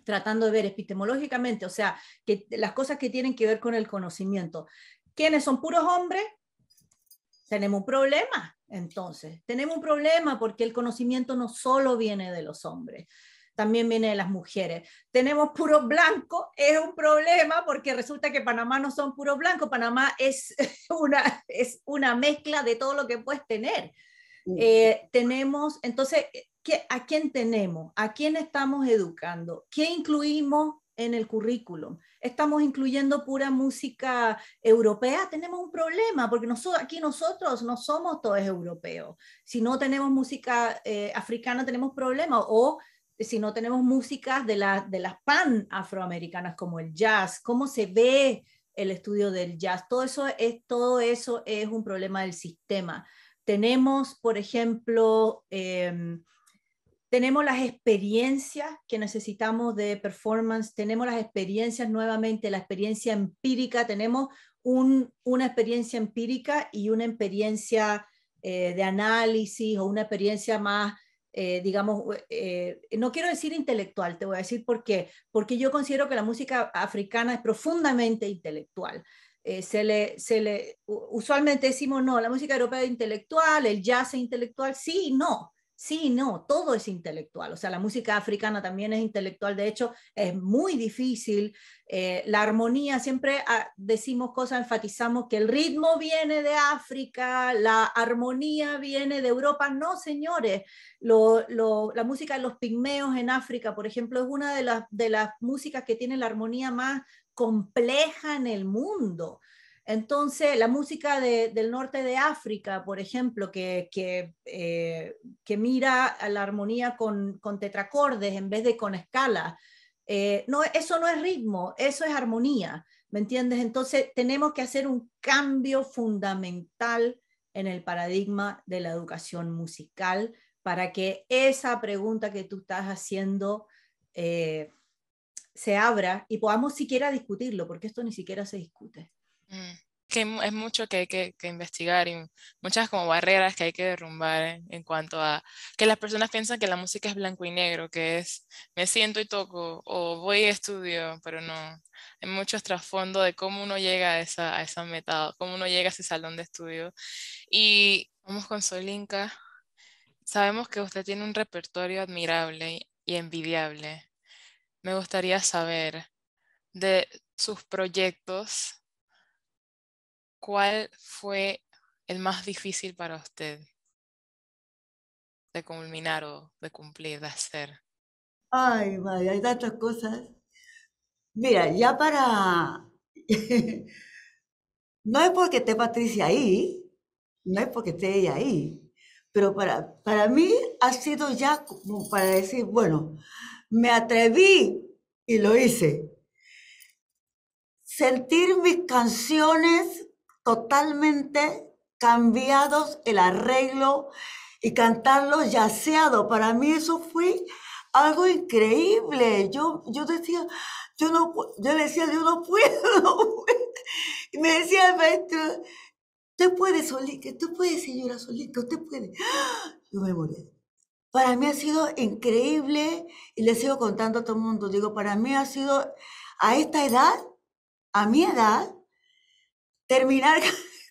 tratando de ver epistemológicamente, o sea, que las cosas que tienen que ver con el conocimiento. ¿Quiénes son puros hombres? Tenemos un problema, entonces. Tenemos un problema porque el conocimiento no solo viene de los hombres, también viene de las mujeres. Tenemos puros blancos, es un problema porque resulta que Panamá no son puros blancos, Panamá es una mezcla de todo lo que puedes tener. Tenemos, entonces, ¿a quién tenemos? ¿A quién estamos educando? ¿Qué incluimos en el currículum? estamos incluyendo pura música europea, tenemos un problema, porque aquí nosotros no somos todos europeos. Si no tenemos música africana, tenemos problemas, o si no tenemos músicas de las pan-afroamericanas, como el jazz, cómo se ve el estudio del jazz, todo eso es un problema del sistema. Tenemos, por ejemplo, tenemos las experiencias que necesitamos de performance, tenemos las experiencias nuevamente, la experiencia empírica, tenemos una experiencia empírica y una experiencia de análisis, o una experiencia más, digamos, no quiero decir intelectual, te voy a decir por qué, porque yo considero que la música africana es profundamente intelectual. Usualmente decimos, no, la música europea es intelectual, el jazz es intelectual, sí, no. Sí, no, todo es intelectual. O sea, la música africana también es intelectual. De hecho, es muy difícil. La armonía, siempre decimos cosas, enfatizamos que el ritmo viene de África, la armonía viene de Europa. No, señores. La música de los pigmeos en África, por ejemplo, es una de las músicas que tiene la armonía más compleja en el mundo. Entonces, la música del norte de África, por ejemplo, que mira a la armonía con tetracordes en vez de con escalas, no, eso no es ritmo, eso es armonía, ¿me entiendes? Entonces, tenemos que hacer un cambio fundamental en el paradigma de la educación musical para que esa pregunta que tú estás haciendo se abra y podamos siquiera discutirlo, porque esto ni siquiera se discute. Que es mucho que hay que investigar, y muchas como barreras que hay que derrumbar en cuanto a que las personas piensan que la música es blanco y negro, que es me siento y toco o voy y estudio, pero no. Hay muchos trasfondos de cómo uno llega a esa meta, cómo uno llega a ese salón de estudio. Y vamos con Solinka. Sabemos que usted tiene un repertorio admirable y envidiable. Me gustaría saber de sus proyectos, ¿cuál fue el más difícil para usted de culminar o de cumplir, de hacer? Ay, madre, hay tantas cosas. Mira, ya para... No es porque esté Patricia ahí, no es porque esté ella ahí, pero para mí ha sido ya como para decir, bueno, me atreví y lo hice. Sentir mis canciones totalmente cambiados, el arreglo y cantarlos yaceado, para mí eso fue algo increíble. Yo decía, yo decía, yo no puedo, no puedo. Y me decía el maestro, usted puede, Solinka, usted puede, señora Solinka, usted puede. Yo me morí. Para mí ha sido increíble, y le sigo contando a todo el mundo, digo, para mí ha sido, a esta edad, a mi edad, terminar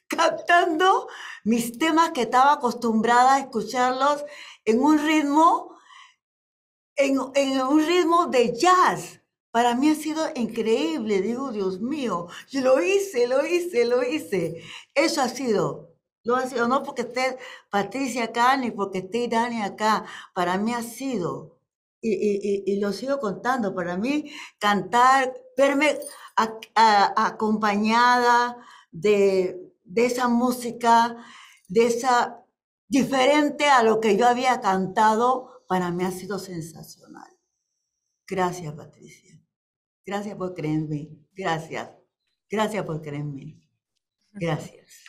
cantando mis temas que estaba acostumbrada a escucharlos en un ritmo, en un ritmo de jazz. Para mí ha sido increíble, digo, Dios mío, yo lo hice, lo hice, lo hice. Eso ha sido, lo ha sido, no porque esté Patricia acá, ni porque esté Dani acá, para mí ha sido, y lo sigo contando, para mí cantar, verme acompañada de esa música, de esa, diferente a lo que yo había cantado, para mí ha sido sensacional. Gracias, Patricia. Gracias por creer en mí. Gracias. Gracias por creer en mí. Gracias.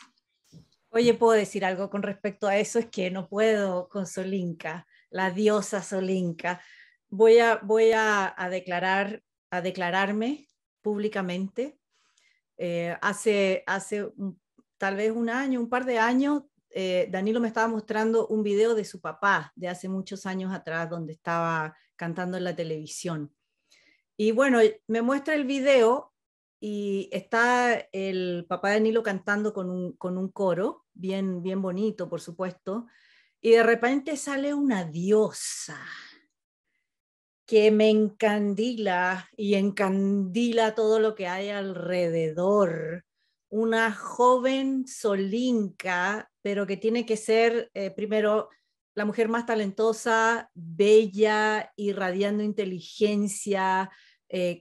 Oye, ¿puedo decir algo con respecto a eso? Es que no puedo con Solinka, la diosa Solinka. Voy a declararme públicamente. Hace tal vez un par de años, Danilo me estaba mostrando un video de su papá de hace muchos años atrás, donde estaba cantando en la televisión. Y bueno, me muestra el video y está el papá de Danilo cantando con un coro, bien bonito, por supuesto, y de repente sale una diosa que me encandila y encandila todo lo que hay alrededor. Una joven Solinka, pero que tiene que ser primero la mujer más talentosa, bella, irradiando inteligencia,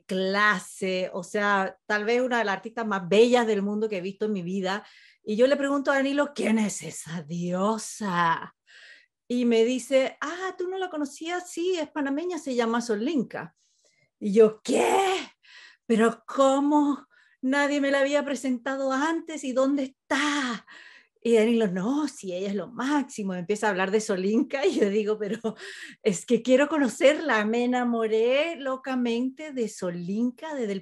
clase, o sea, tal vez una de las artistas más bellas del mundo que he visto en mi vida. Y yo le pregunto a Danilo, ¿quién es esa diosa? Y me dice, ¿tú no la conocías? Sí, es panameña, se llama Solinka. Y yo, ¿qué? ¿Pero cómo? Nadie me la había presentado antes, ¿y dónde está? Y Danilo, no, si ella es lo máximo, empieza a hablar de Solinka y yo digo, pero es que quiero conocerla, me enamoré locamente de Solinka desde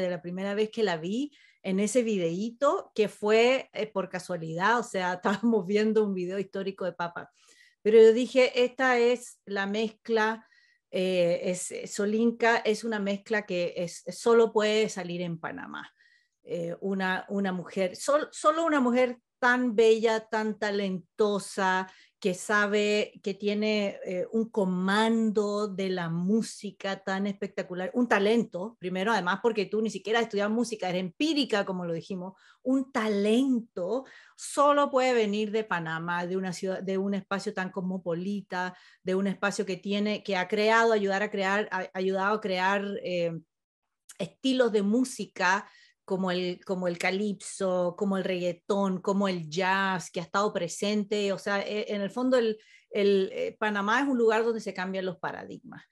la primera vez que la vi en ese videíto que fue por casualidad, o sea, estábamos viendo un video histórico de Papa, pero yo dije, esta es la mezcla, Solinka es una mezcla que solo puede salir en Panamá. Una mujer, solo una mujer tan bella, tan talentosa, que sabe, que tiene un comando de la música tan espectacular, un talento, primero, además porque tú ni siquiera has estudiado música, eres empírica, como lo dijimos, un talento solo puede venir de Panamá, de una ciudad, de un espacio tan cosmopolita, de un espacio que ha creado, ha ayudado a crear estilos de música como el calipso, como el reggaetón, como el jazz, que ha estado presente. O sea, en el fondo Panamá es un lugar donde se cambian los paradigmas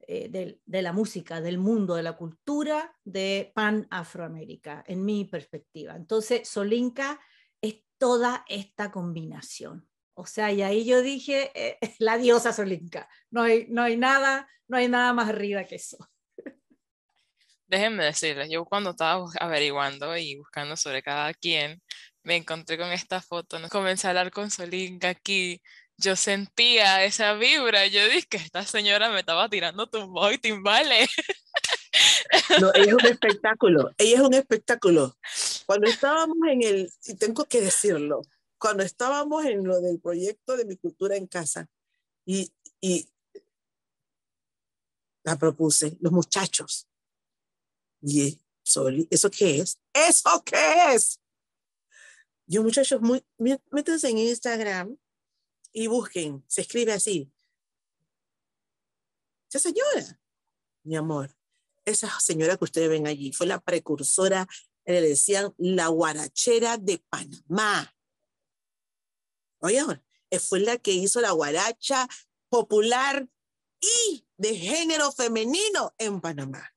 de la música, del mundo, de la cultura de Pan-Afroamérica, en mi perspectiva. Entonces, Solinka es toda esta combinación. O sea, y ahí yo dije, la diosa Solinka. No hay nada más arriba que eso. Déjenme decirles, yo cuando estaba averiguando y buscando sobre cada quien, me encontré con esta foto, ¿no? Comencé a hablar con Solinka aquí, yo sentía esa vibra, yo dije que esta señora me estaba tirando tumbos y timbales. No, ella es un espectáculo, ella es un espectáculo. Cuando estábamos y tengo que decirlo, cuando estábamos en lo del proyecto de Mi Cultura en Casa, y la propuse, los muchachos, y ¿eso qué es? ¿Eso qué es? Yo, muchachos, métanse en Instagram y busquen, se escribe así. Esa señora, mi amor, esa señora que ustedes ven allí, fue la precursora, le decían la guarachera de Panamá. Oye, fue la que hizo la guaracha popular y de género femenino en Panamá.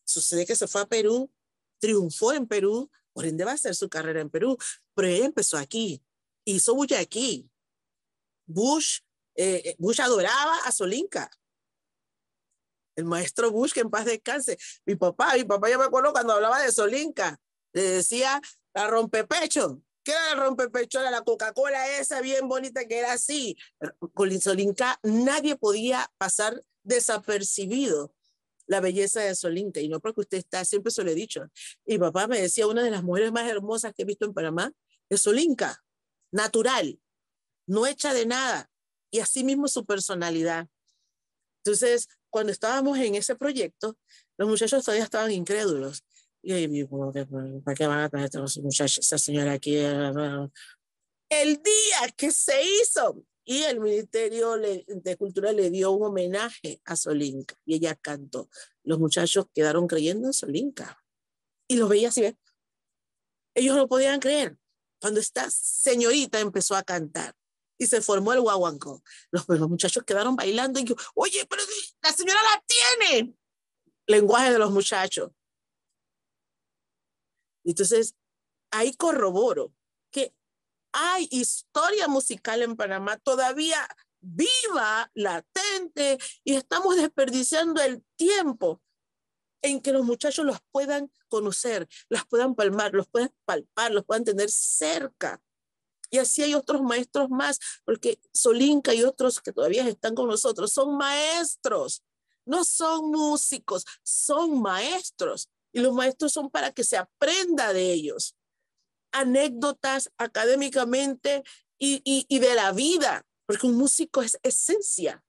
Sucede que se fue a Perú, triunfó en Perú, por ende va a hacer su carrera en Perú, pero ella empezó aquí, hizo bulla aquí. Bush adoraba a Solinka. El maestro Bush, que en paz descanse. Mi papá, yo me acuerdo cuando hablaba de Solinka, le decía la rompepecho. ¿Qué era la rompepecho? Era la Coca-Cola esa bien bonita que era así. Con Solinka nadie podía pasar desapercibido la belleza de Solinka, y no porque usted está, siempre se lo he dicho. Y papá me decía, una de las mujeres más hermosas que he visto en Panamá es Solinka, natural, no hecha de nada, y así mismo su personalidad. Entonces, cuando estábamos en ese proyecto, los muchachos todavía estaban incrédulos. Y yo, ¿para qué van a traer a esa señora aquí? El día que se hizo, y el Ministerio de Cultura le dio un homenaje a Solinka, y ella cantó. Los muchachos quedaron creyendo en Solinka. Y los veía así, ¿ves? Ellos no podían creer. Cuando esta señorita empezó a cantar, y se formó el guaguancó. Los muchachos quedaron bailando y yo, oye, pero la señora la tiene. Lenguaje de los muchachos. Entonces, ahí corroboro que hay historia musical en Panamá todavía viva, latente, y estamos desperdiciando el tiempo en que los muchachos los puedan conocer, las puedan palpar, los puedan tener cerca. Y así hay otros maestros más, porque Solinka y otros que todavía están con nosotros son maestros, no son músicos, son maestros. Y los maestros son para que se aprenda de ellos. Anécdotas académicamente y de la vida, porque un músico es esencia.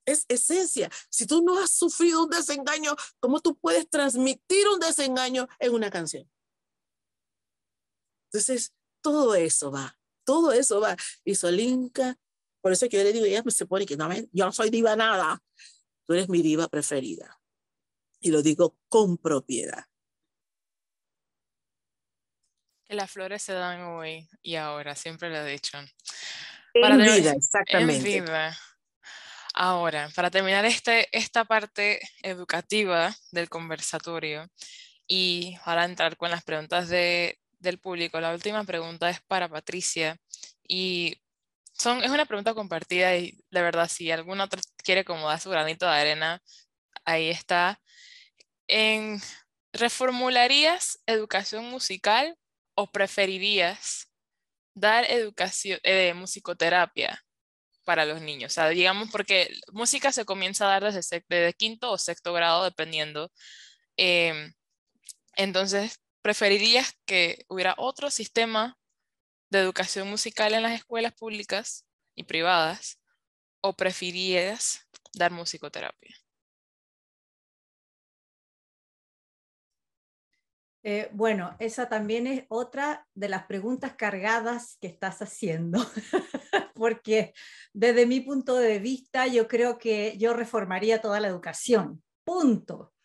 Es esencia. Si tú no has sufrido un desengaño, ¿cómo tú puedes transmitir un desengaño en una canción? Entonces, todo eso va. Y Solinka, por eso que yo le digo, ella se pone que no, yo no soy diva nada. Tú eres mi diva preferida. Y lo digo con propiedad. Que las flores se dan hoy y ahora, siempre lo he dicho. En vida, En exactamente. vida. Ahora, para terminar esta parte educativa del conversatorio y para entrar con las preguntas del público, la última pregunta es para Patricia y es una pregunta compartida y de verdad si algún otro quiere como dar su granito de arena, ahí está. ¿Reformularías educación musical o preferirías dar educación, musicoterapia para los niños? O sea, digamos, porque música se comienza a dar desde quinto o sexto grado, dependiendo. Em, entonces, ¿preferirías que hubiera otro sistema de educación musical en las escuelas públicas y privadas o preferirías dar musicoterapia? Bueno, esa también es otra de las preguntas cargadas que estás haciendo, porque desde mi punto de vista yo creo que yo reformaría toda la educación, punto,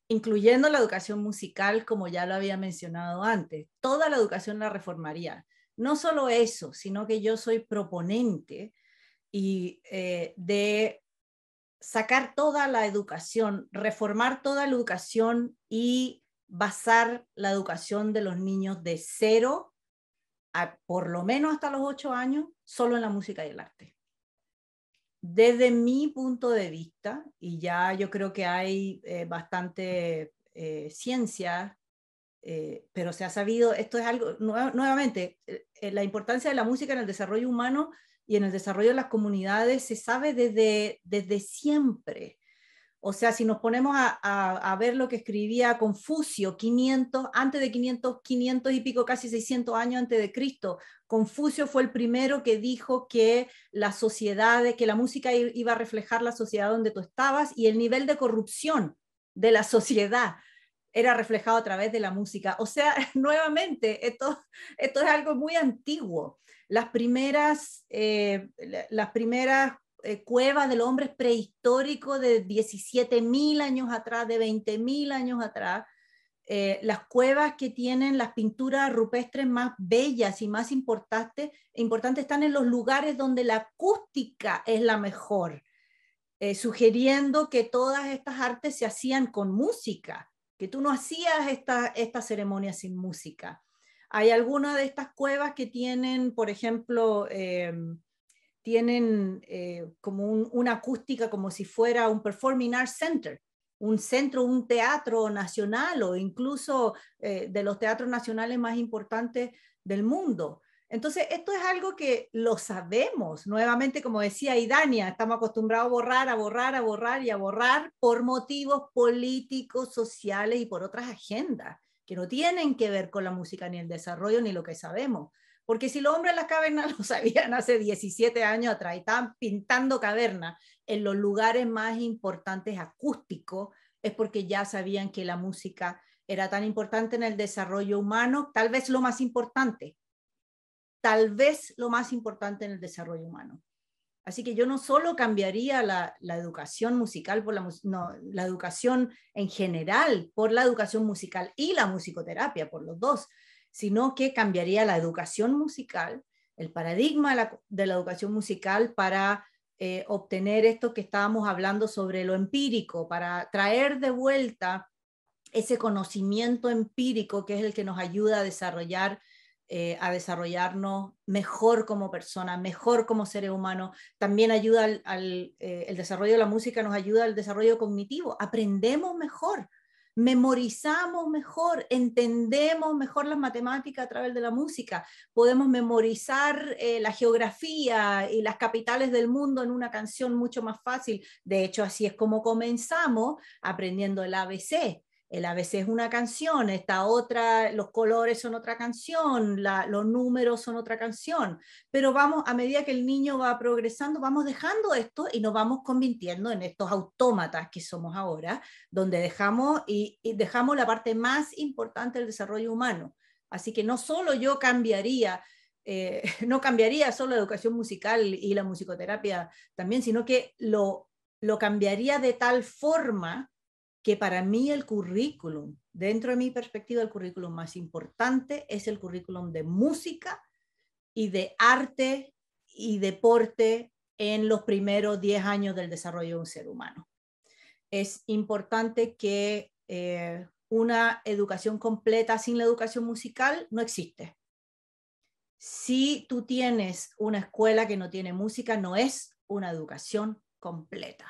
incluyendo la educación musical, como ya lo había mencionado antes. Toda la educación la reformaría. No solo eso, sino que yo soy proponente de sacar toda la educación, reformar toda la educación y basar la educación de los niños de 0 a por lo menos hasta los 8 años solo en la música y el arte. Desde mi punto de vista, y ya yo creo que hay bastante ciencia, pero se ha sabido, esto es algo, nuevamente, la importancia de la música en el desarrollo humano y en el desarrollo de las comunidades se sabe desde siempre. O sea, si nos ponemos a ver lo que escribía Confucio, 500, antes de 500 y pico, casi 600 años antes de Cristo, Confucio fue el primero que dijo que la sociedad, que la música iba a reflejar la sociedad donde tú estabas y el nivel de corrupción de la sociedad era reflejado a través de la música. O sea, nuevamente, esto es algo muy antiguo. Las primeras cuevas del hombre prehistórico de 17.000 años atrás, de 20.000 años atrás, las cuevas que tienen las pinturas rupestres más bellas y más importantes están en los lugares donde la acústica es la mejor, sugiriendo que todas estas artes se hacían con música, que tú no hacías esta ceremonia sin música. Hay algunas de estas cuevas que tienen, por ejemplo, tienen como una acústica como si fuera un Performing Arts Center, un centro, un teatro nacional o incluso de los teatros nacionales más importantes del mundo. Entonces, esto es algo que lo sabemos. Nuevamente, como decía Idania, estamos acostumbrados a borrar, a borrar, a borrar y a borrar por motivos políticos, sociales y por otras agendas que no tienen que ver con la música ni el desarrollo ni lo que sabemos. Porque si los hombres en las cavernas lo sabían hace 17 años atrás y estaban pintando cavernas en los lugares más importantes acústicos, es porque ya sabían que la música era tan importante en el desarrollo humano, tal vez lo más importante en el desarrollo humano. Así que yo no solo cambiaría la educación musical por la educación en general por la educación musical y la musicoterapia, por los dos, sino que cambiaría la educación musical, el paradigma de la educación musical para obtener esto que estábamos hablando sobre lo empírico, para traer de vuelta ese conocimiento empírico que es el que nos ayuda a desarrollarnos mejor como persona, mejor como seres humanos. También ayuda el desarrollo de la música, nos ayuda al desarrollo cognitivo. Aprendemos mejor, memorizamos mejor, entendemos mejor las matemáticas a través de la música. Podemos memorizar la geografía y las capitales del mundo en una canción mucho más fácil. De hecho, así es como comenzamos aprendiendo el ABC. El ABC es una canción, esta otra, los colores son otra canción, los números son otra canción, pero vamos, a medida que el niño va progresando, vamos dejando esto y nos vamos convirtiendo en estos autómatas que somos ahora, donde dejamos la parte más importante del desarrollo humano. Así que no solo yo no cambiaría solo la educación musical y la musicoterapia también, sino que lo cambiaría de tal forma que para mí el currículum, dentro de mi perspectiva, el currículum más importante es el currículum de música y de arte y deporte en los primeros 10 años del desarrollo de un ser humano. Es importante que una educación completa sin la educación musical no existe. Si tú tienes una escuela que no tiene música, no es una educación completa.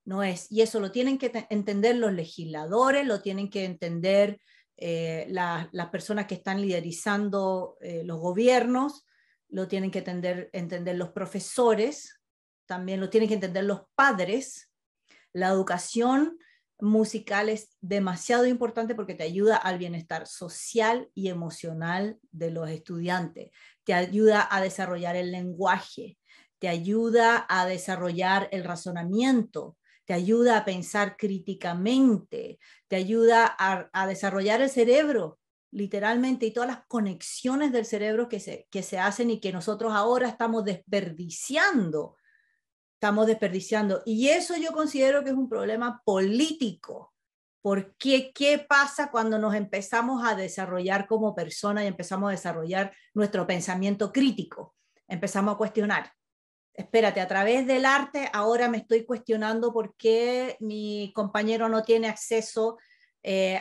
No es. Y eso lo tienen que entender los legisladores, lo tienen que entender las personas que están liderizando los gobiernos, lo tienen que entender los profesores, también lo tienen que entender los padres. La educación musical es demasiado importante porque te ayuda al bienestar social y emocional de los estudiantes, te ayuda a desarrollar el lenguaje, te ayuda a desarrollar el razonamiento, te ayuda a pensar críticamente, te ayuda a desarrollar el cerebro, literalmente, y todas las conexiones del cerebro que se hacen y que nosotros ahora estamos desperdiciando. Y eso yo considero que es un problema político. Porque ¿qué pasa cuando nos empezamos a desarrollar como personas y empezamos a desarrollar nuestro pensamiento crítico? Empezamos a cuestionar. Espérate, a través del arte ahora me estoy cuestionando por qué mi compañero no tiene acceso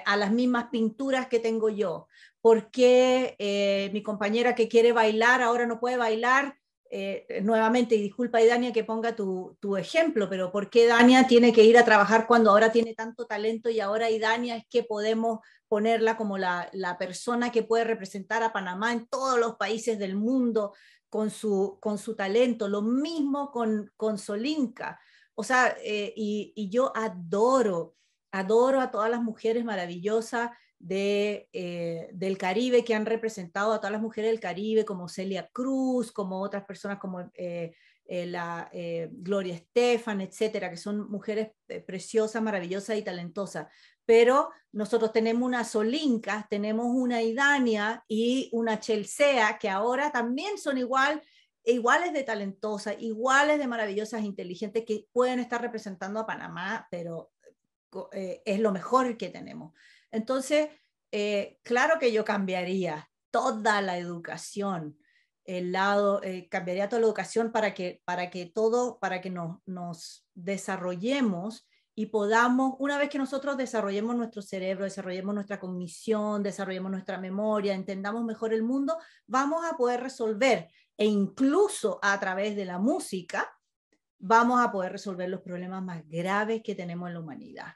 a las mismas pinturas que tengo yo. ¿Por qué mi compañera que quiere bailar ahora no puede bailar? Nuevamente, y disculpa Idania que ponga tu ejemplo, pero ¿por qué Dania tiene que ir a trabajar cuando ahora tiene tanto talento y ahora Idania es que podemos ponerla como la persona que puede representar a Panamá en todos los países del mundo con su talento? Lo mismo con Solinka. O sea, y yo adoro a todas las mujeres maravillosas del Caribe que han representado a todas las mujeres del Caribe, como Celia Cruz, como otras personas como Gloria Estefan, etcétera, que son mujeres preciosas, maravillosas y talentosas. Pero nosotros tenemos una Solinka, tenemos una Idania y una Chelsea, que ahora también son iguales de talentosas, iguales de maravillosas, inteligentes, que pueden estar representando a Panamá, pero es lo mejor que tenemos. Entonces, claro que yo cambiaría toda la educación, cambiaría toda la educación para que nos desarrollemos y podamos, una vez que nosotros desarrollemos nuestro cerebro, desarrollemos nuestra cognición, desarrollemos nuestra memoria, entendamos mejor el mundo, vamos a poder resolver, e incluso a través de la música, vamos a poder resolver los problemas más graves que tenemos en la humanidad.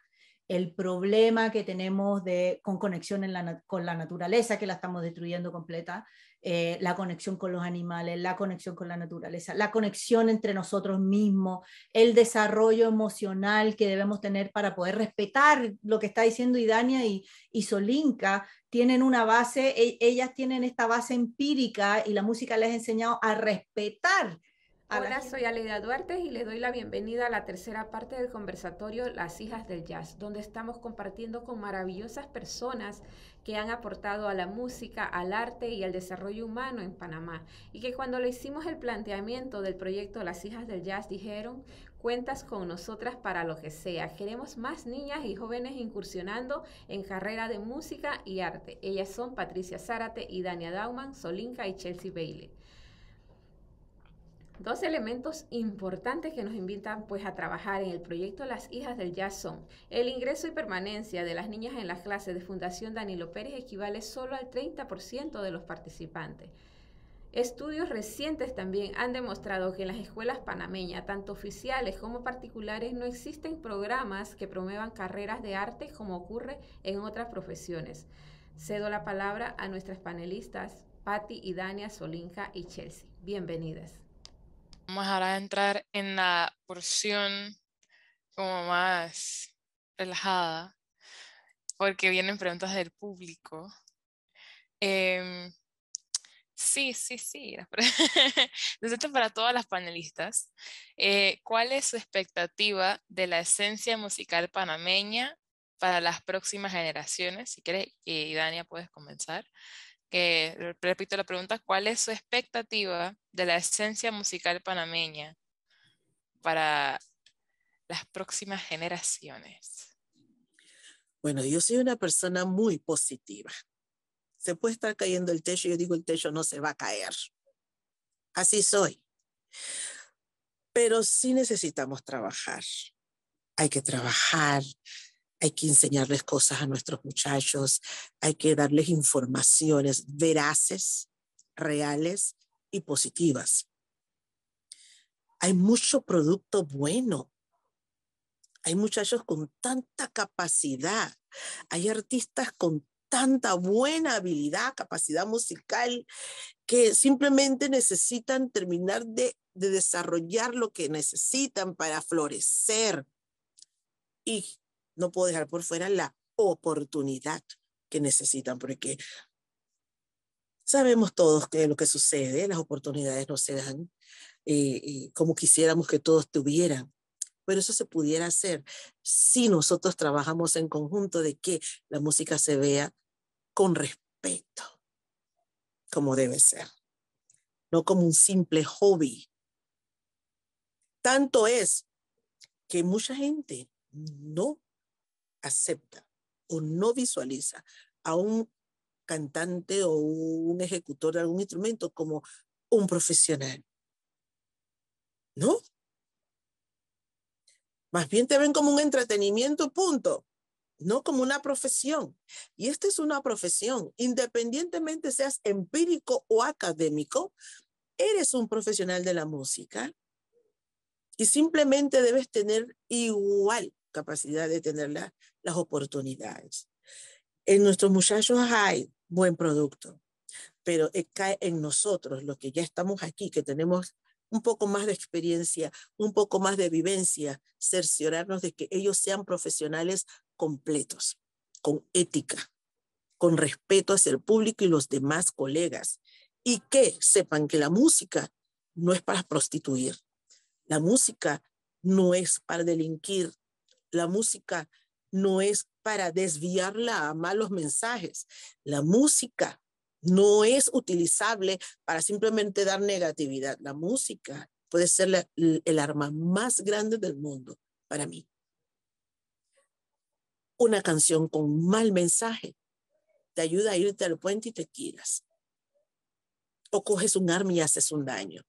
El problema que tenemos con conexión con la naturaleza, que la estamos destruyendo completa, la conexión con los animales, la conexión con la naturaleza, la conexión entre nosotros mismos, el desarrollo emocional que debemos tener para poder respetar lo que está diciendo Idania y Solinka. Tienen una base, ellas tienen esta base empírica y la música les ha enseñado a respetar. Hola, soy Aleida Duarte y les doy la bienvenida a la tercera parte del conversatorio Las Hijas del Jazz, donde estamos compartiendo con maravillosas personas que han aportado a la música, al arte y al desarrollo humano en Panamá, y que cuando le hicimos el planteamiento del proyecto Las Hijas del Jazz dijeron: cuentas con nosotras para lo que sea, queremos más niñas y jóvenes incursionando en carrera de música y arte. Ellas son Patricia Zárate, Idania Dauman, Solinka y Chelsea Bailey. Dos elementos importantes que nos invitan pues a trabajar en el proyecto Las Hijas del Jazz son: el ingreso y permanencia de las niñas en las clases de Fundación Danilo Pérez equivale solo al 30% de los participantes. Estudios recientes también han demostrado que en las escuelas panameñas, tanto oficiales como particulares, no existen programas que promuevan carreras de arte como ocurre en otras profesiones. Cedo la palabra a nuestras panelistas, Patti, Idania, Solinka y Chelsea. Bienvenidas. Vamos ahora a entrar en la porción como más relajada, porque vienen preguntas del público. Sí. Entonces, para todas las panelistas, ¿cuál es su expectativa de la esencia musical panameña para las próximas generaciones? Si quieres, Idania, puedes comenzar. Repito la pregunta: ¿cuál es su expectativa de la esencia musical panameña para las próximas generaciones? Bueno, yo soy una persona muy positiva. Se puede estar cayendo el techo y yo digo, el techo no se va a caer. Así soy. Pero sí necesitamos trabajar. Hay que trabajar, hay que enseñarles cosas a nuestros muchachos, hay que darles informaciones veraces, reales y positivas. Hay mucho producto bueno. Hay muchachos con tanta capacidad. Hay artistas con tanta buena habilidad, capacidad musical, que simplemente necesitan terminar de desarrollar lo que necesitan para florecer. Y no puedo dejar por fuera la oportunidad que necesitan, porque sabemos todos que lo que sucede, las oportunidades no se dan como quisiéramos que todos tuvieran. Pero eso se pudiera hacer si nosotros trabajamos en conjunto de que la música se vea con respeto, como debe ser, no como un simple hobby. Tanto es que mucha gente no acepta o no visualiza a un cantante o un ejecutor de algún instrumento como un profesional, ¿no? Más bien te ven como un entretenimiento, punto, no como una profesión. Y esta es una profesión, independientemente seas empírico o académico, eres un profesional de la música y simplemente debes tener igual capacidad de tener las oportunidades. En nuestros muchachos hay buen producto, pero cae en nosotros, los que ya estamos aquí, que tenemos un poco más de experiencia, un poco más de vivencia, cerciorarnos de que ellos sean profesionales completos, con ética, con respeto hacia el público y los demás colegas, y que sepan que la música no es para prostituir, la música no es para delinquir, la música no es para desviarla a malos mensajes, la música no es utilizable para simplemente dar negatividad. La música puede ser el arma más grande del mundo para mí. Una canción con mal mensaje te ayuda a irte al puente y te tiras. O coges un arma y haces un daño.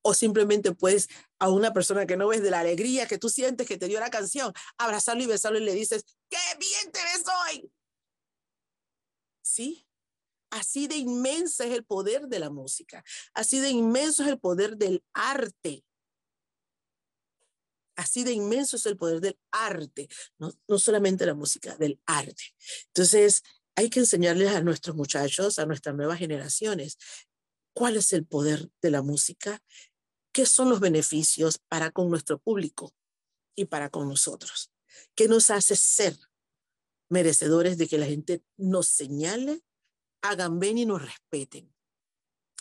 O simplemente puedes a una persona que no ves, de la alegría que tú sientes que te dio la canción, abrazarlo y besarlo y le dices, ¡qué bien te ves hoy! ¿Sí? Así de inmensa es el poder de la música. Así de inmenso es el poder del arte. Así de inmenso es el poder del arte. No solamente la música, del arte. Entonces, hay que enseñarles a nuestros muchachos, a nuestras nuevas generaciones, cuál es el poder de la música, qué son los beneficios para con nuestro público y para con nosotros. ¿Qué nos hace ser merecedores de que la gente nos señale, hagan bien y nos respeten?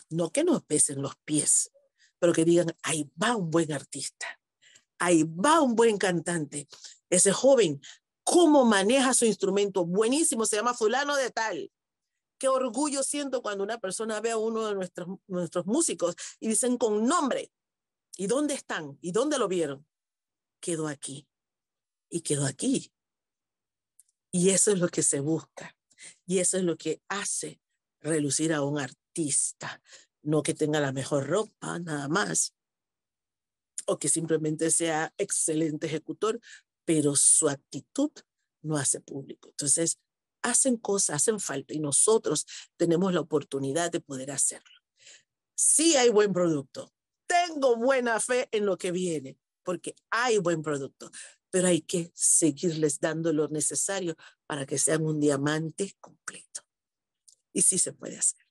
No que nos besen los pies, pero que digan, ahí va un buen artista, ahí va un buen cantante. Ese joven, ¿cómo maneja su instrumento? Buenísimo, se llama fulano de tal. Qué orgullo siento cuando una persona ve a uno de nuestros músicos y dicen con nombre, ¿y dónde están? ¿Y dónde lo vieron? Quedó aquí y quedó aquí. Y eso es lo que se busca. Y eso es lo que hace relucir a un artista. No que tenga la mejor ropa, nada más. O que simplemente sea excelente ejecutor, pero su actitud no hace público. Entonces, hacen cosas, hacen falta y nosotros tenemos la oportunidad de poder hacerlo. Sí hay buen producto. Tengo buena fe en lo que viene, porque hay buen producto, pero hay que seguirles dando lo necesario para que sean un diamante completo. Y sí se puede hacer.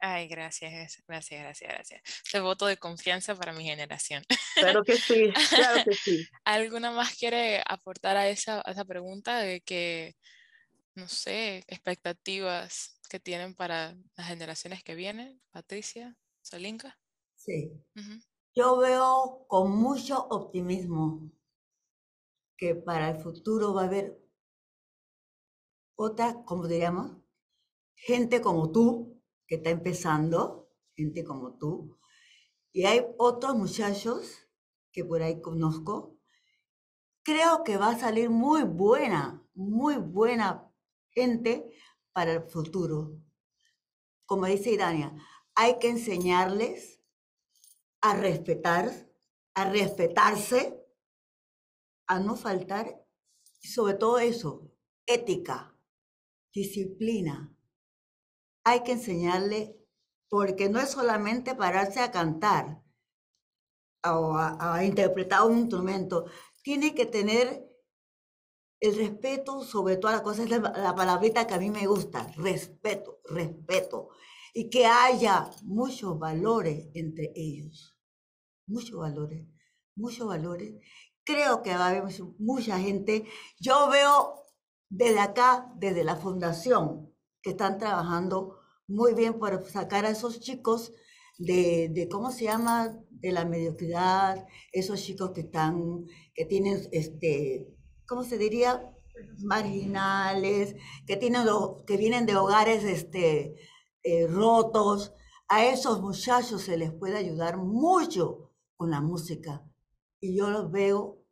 Ay, gracias, gracias. Te voto de confianza para mi generación. Claro que sí, claro que sí. ¿Alguna más quiere aportar a esa pregunta de que, no sé, expectativas que tienen para las generaciones que vienen? Patricia, Solinka. Sí. Ujú. Yo veo con mucho optimismo que para el futuro va a haber otra, como diríamos, gente como tú, que está empezando, gente como tú, y hay otros muchachos que por ahí conozco creo que va a salir muy buena gente para el futuro. Como dice Irania, hay que enseñarles a respetar, a respetarse, a no faltar, y sobre todo eso, ética, disciplina. Hay que enseñarle, porque no es solamente pararse a cantar o a interpretar un instrumento, tiene que tener el respeto sobre todas las cosas, es la palabrita que a mí me gusta, respeto, respeto. Y que haya muchos valores entre ellos, muchos valores, muchos valores. Creo que va a haber mucha gente. Yo veo desde acá, desde la fundación, que están trabajando muy bien por sacar a esos chicos ¿cómo se llama? De la mediocridad, esos chicos que tienen, ¿cómo se diría? Marginales, que vienen de hogares, rotos. A esos muchachos se les puede ayudar mucho con la música. Y yo los veo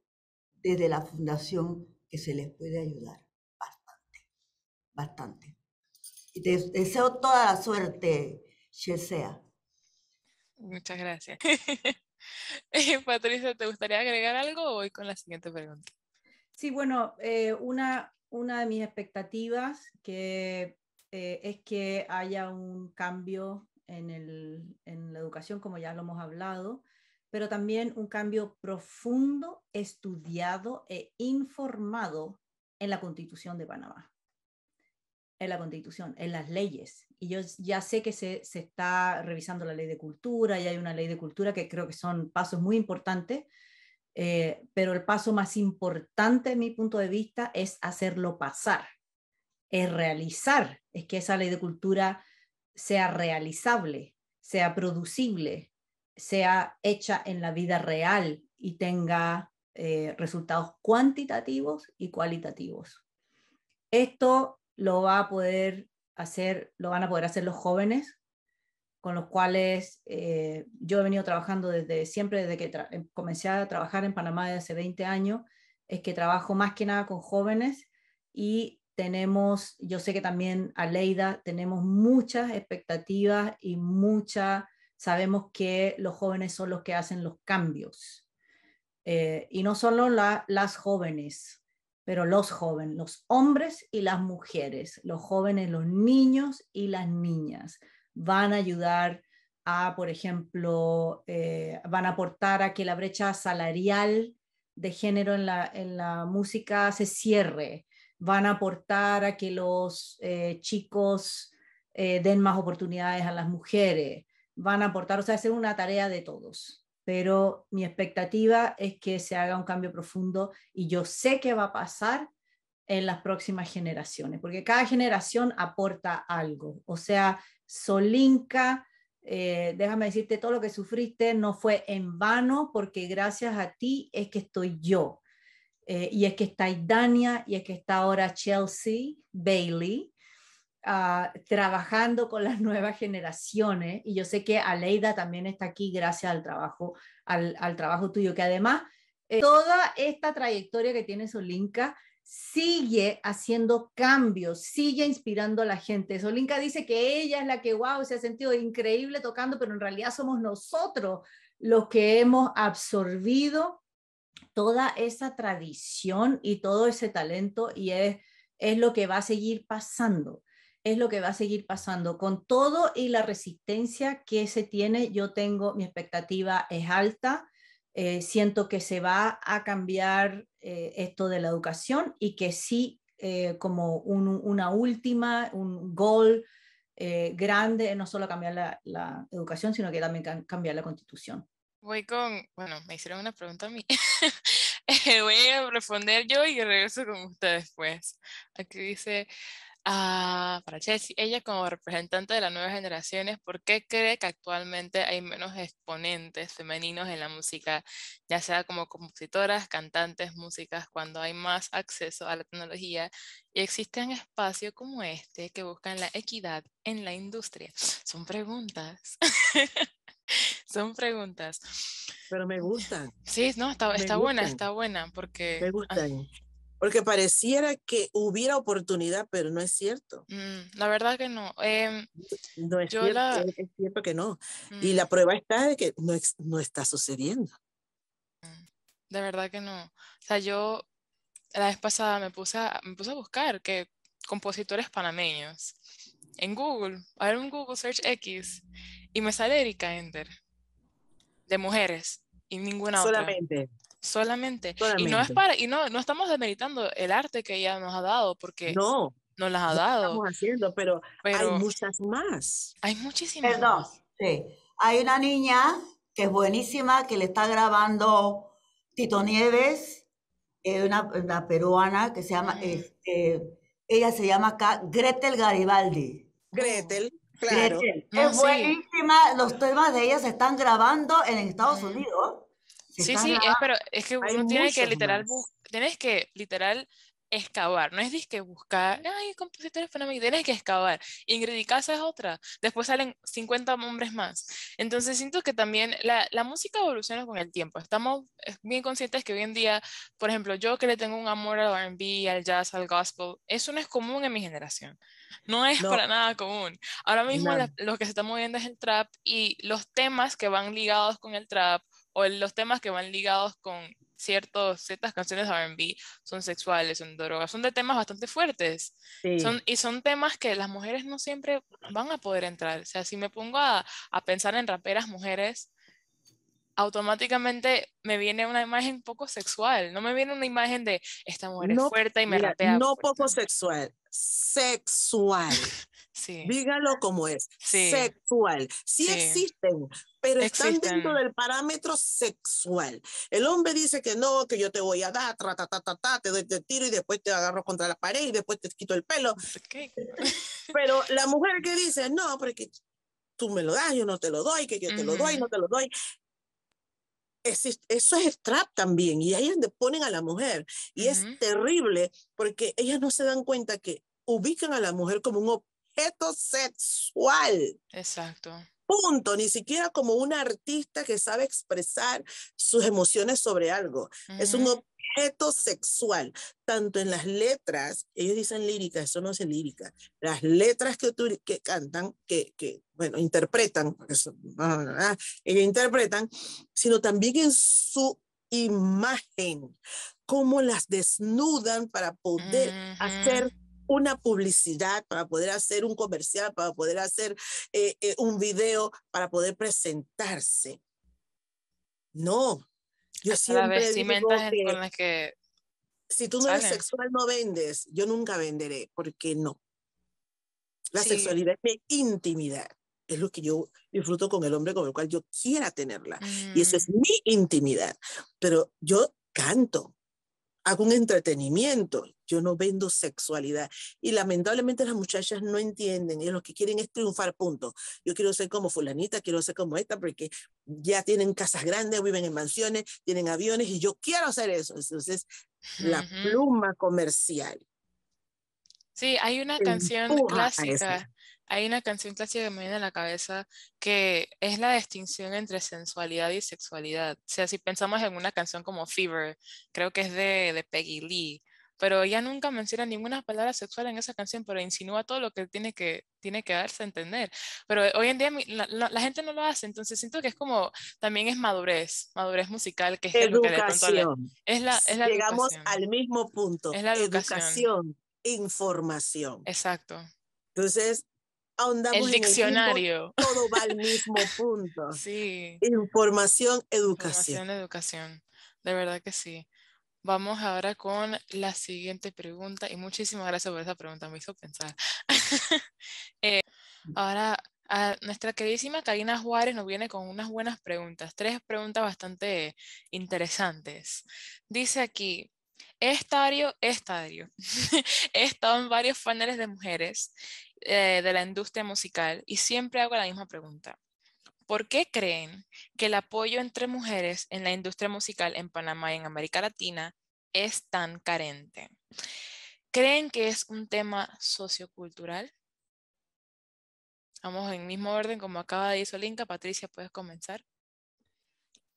desde la fundación que se les puede ayudar bastante, bastante. Y te deseo toda la suerte, Chelsea. Muchas gracias. Patricia, ¿te gustaría agregar algo o voy con la siguiente pregunta? Sí, bueno, una de mis expectativas es que haya un cambio en la educación, como ya lo hemos hablado, pero también un cambio profundo, estudiado e informado en la Constitución de Panamá, en la Constitución, en las leyes. Y yo ya sé que se está revisando la ley de cultura y hay una ley de cultura que creo que son pasos muy importantes. Pero el paso más importante, en mi punto de vista, es hacerlo pasar, es realizar, es que esa ley de cultura sea realizable, sea producible, sea hecha en la vida real y tenga resultados cuantitativos y cualitativos. Esto lo van a poder hacer los jóvenes, con los cuales yo he venido trabajando desde siempre, desde que comencé a trabajar en Panamá desde hace 20 años, es que trabajo más que nada con jóvenes y yo sé que también Aleida, tenemos muchas expectativas y sabemos que los jóvenes son los que hacen los cambios. Y no solo las jóvenes, pero los jóvenes, los hombres y las mujeres, los jóvenes, los niños y las niñas van a ayudar a, por ejemplo, van a aportar a que la brecha salarial de género en la música se cierre, van a aportar a que los chicos den más oportunidades a las mujeres, van a aportar, o sea, hacer una tarea de todos. Pero mi expectativa es que se haga un cambio profundo y yo sé que va a pasar en las próximas generaciones, porque cada generación aporta algo. O sea, Solinka, déjame decirte, todo lo que sufriste no fue en vano, porque gracias a ti es que estoy yo. Y es que está Idania, y es que está ahora Chelsea Bailey, trabajando con las nuevas generaciones. Y yo sé que Aleida también está aquí gracias al trabajo tuyo, que además toda esta trayectoria que tiene Solinka sigue haciendo cambios, sigue inspirando a la gente. Solinka dice que ella es la que, wow, se ha sentido increíble tocando, pero en realidad somos nosotros los que hemos absorbido toda esa tradición y todo ese talento, y es lo que va a seguir pasando. Es lo que va a seguir pasando con todo y la resistencia que se tiene. Mi expectativa es alta. Siento que se va a cambiar esto de la educación y que sí, como un goal grande, no solo cambiar la educación, sino que también cambiar la Constitución. Bueno, me hicieron una pregunta a mí. Voy a responder yo y regreso con ustedes después. Aquí dice, para Chelsea, ella como representante de las nuevas generaciones, ¿por qué cree que actualmente hay menos exponentes femeninos en la música, ya sea como compositoras, cantantes, músicas, cuando hay más acceso a la tecnología y existen espacios como este que buscan la equidad en la industria? Son preguntas. Son preguntas. Pero me gustan, Sí, no, me está gustan, buena, porque me gustan. Porque pareciera que hubiera oportunidad, pero no es cierto. la verdad que no. No es Yo cierto, la, es cierto que no. Y mm, la prueba está de que no, no está sucediendo. de verdad que no. O sea, yo la vez pasada me puse a buscar que compositores panameños en Google, a ver un Google Search X, y me sale Erika Ender, de mujeres, y ninguna otra. Solamente, Solamente. Y no es solamente. para, y no estamos demeritando el arte que ella nos ha dado, porque No, nos las ha no lo dado, estamos haciendo, pero hay pero muchas más. hay muchísimas Perdón, más. sí. Hay una niña que es buenísima, que le está grabando Tito Nieves, una peruana que se llama, Ujú. ella se llama acá Gretel Garibaldi. Oh, Gretel, claro. Gretel, no, es sí. buenísima, los temas de ella se están grabando en Estados Ujú. Unidos. Se Sí, están sí, grabando. pero es que Hay uno tiene que muchos literal más. tienes que literal excavar, no es disque buscar, ay, compositores fenómenos, tienes que excavar. Ingrid y Casa es otra, después salen 50 hombres más. Entonces siento que también la música evoluciona con el tiempo. Estamos bien conscientes que hoy en día, por ejemplo, yo que le tengo un amor al R&B, al jazz, al gospel, eso no es común en mi generación. No es No, para nada común. Ahora mismo no, lo que se está moviendo es el trap y los temas que van ligados con el trap o los temas que van ligados con ciertas canciones de R&B son sexuales, son drogas, son de temas bastante fuertes. sí. Y son temas que las mujeres no siempre van a poder entrar. O sea, si me pongo a pensar en raperas mujeres, automáticamente me viene una imagen poco sexual. No me viene una imagen de esta mujer es No, fuerte y me mira, rapea no fuerte. poco sexual, sexual. Sí, Dígalo como es, sí, sexual. Sí sí, existen, pero están dentro existen. del parámetro sexual. El hombre dice que no, que yo te voy a dar, te doy te tiro y después te agarro contra la pared y después te quito el pelo. ¿Qué? Pero la mujer que dice, no, porque tú me lo das, yo no te lo doy, que yo te lo doy, Ujú, no te lo doy. Eso es trap también, y ahí es donde ponen a la mujer. Y es ujú, terrible porque ellas no se dan cuenta que ubican a la mujer como un objeto sexual. exacto. Punto, ni siquiera como una artista que sabe expresar sus emociones sobre algo. Es un Ujú, objeto sexual, tanto en las letras, ellos dicen lírica, eso no es lírica, las letras que cantan, bueno, interpretan, ellos interpretan, sino también en su imagen, cómo las desnudan para poder ujú. hacer una publicidad, para poder hacer un comercial, para poder hacer un video, para poder presentarse. No, yo Hasta las siempre vestimentas digo que con las que si tú no eres salen. sexual no vendes, yo nunca venderé, porque no. La Sí. sexualidad es mi intimidad, es lo que yo disfruto con el hombre con el cual yo quiera tenerla, y eso Mm, es mi intimidad, pero yo canto, hago un entretenimiento, yo no vendo sexualidad. Y lamentablemente las muchachas no entienden, y lo que quieren es triunfar, punto. Yo quiero ser como fulanita, quiero ser como esta, porque ya tienen casas grandes, viven en mansiones, tienen aviones, y yo quiero hacer eso. Entonces, la ujú. pluma comercial Sí, empuja a eso. hay una canción clásica que me viene a la cabeza que es la distinción entre sensualidad y sexualidad. O sea, si pensamos en una canción como Fever, creo que es de Peggy Lee, pero ella nunca menciona ninguna palabra sexual en esa canción, pero insinúa todo lo que tiene que darse a entender. Pero hoy en día la gente no lo hace, entonces siento que es como, también es madurez musical, que es que lo que de pronto Educación. es la Llegamos educación, al mismo punto. es la educación, Educación, información. exacto. Entonces, El ahondamos en el mismo, diccionario. todo va al mismo punto. Sí, Información, educación. información, educación. De verdad que sí. Vamos ahora con la siguiente pregunta y muchísimas gracias por esa pregunta, me hizo pensar. Ahora, nuestra queridísima Karina Juárez nos viene con unas buenas preguntas, tres preguntas bastante interesantes. Dice aquí, he estado en varios paneles de mujeres de la industria musical y siempre hago la misma pregunta. ¿Por qué creen que el apoyo entre mujeres en la industria musical en Panamá y en América Latina es tan carente? ¿Creen que es un tema sociocultural? Vamos en mismo orden como acaba de decir Olinka. Patricia, puedes comenzar.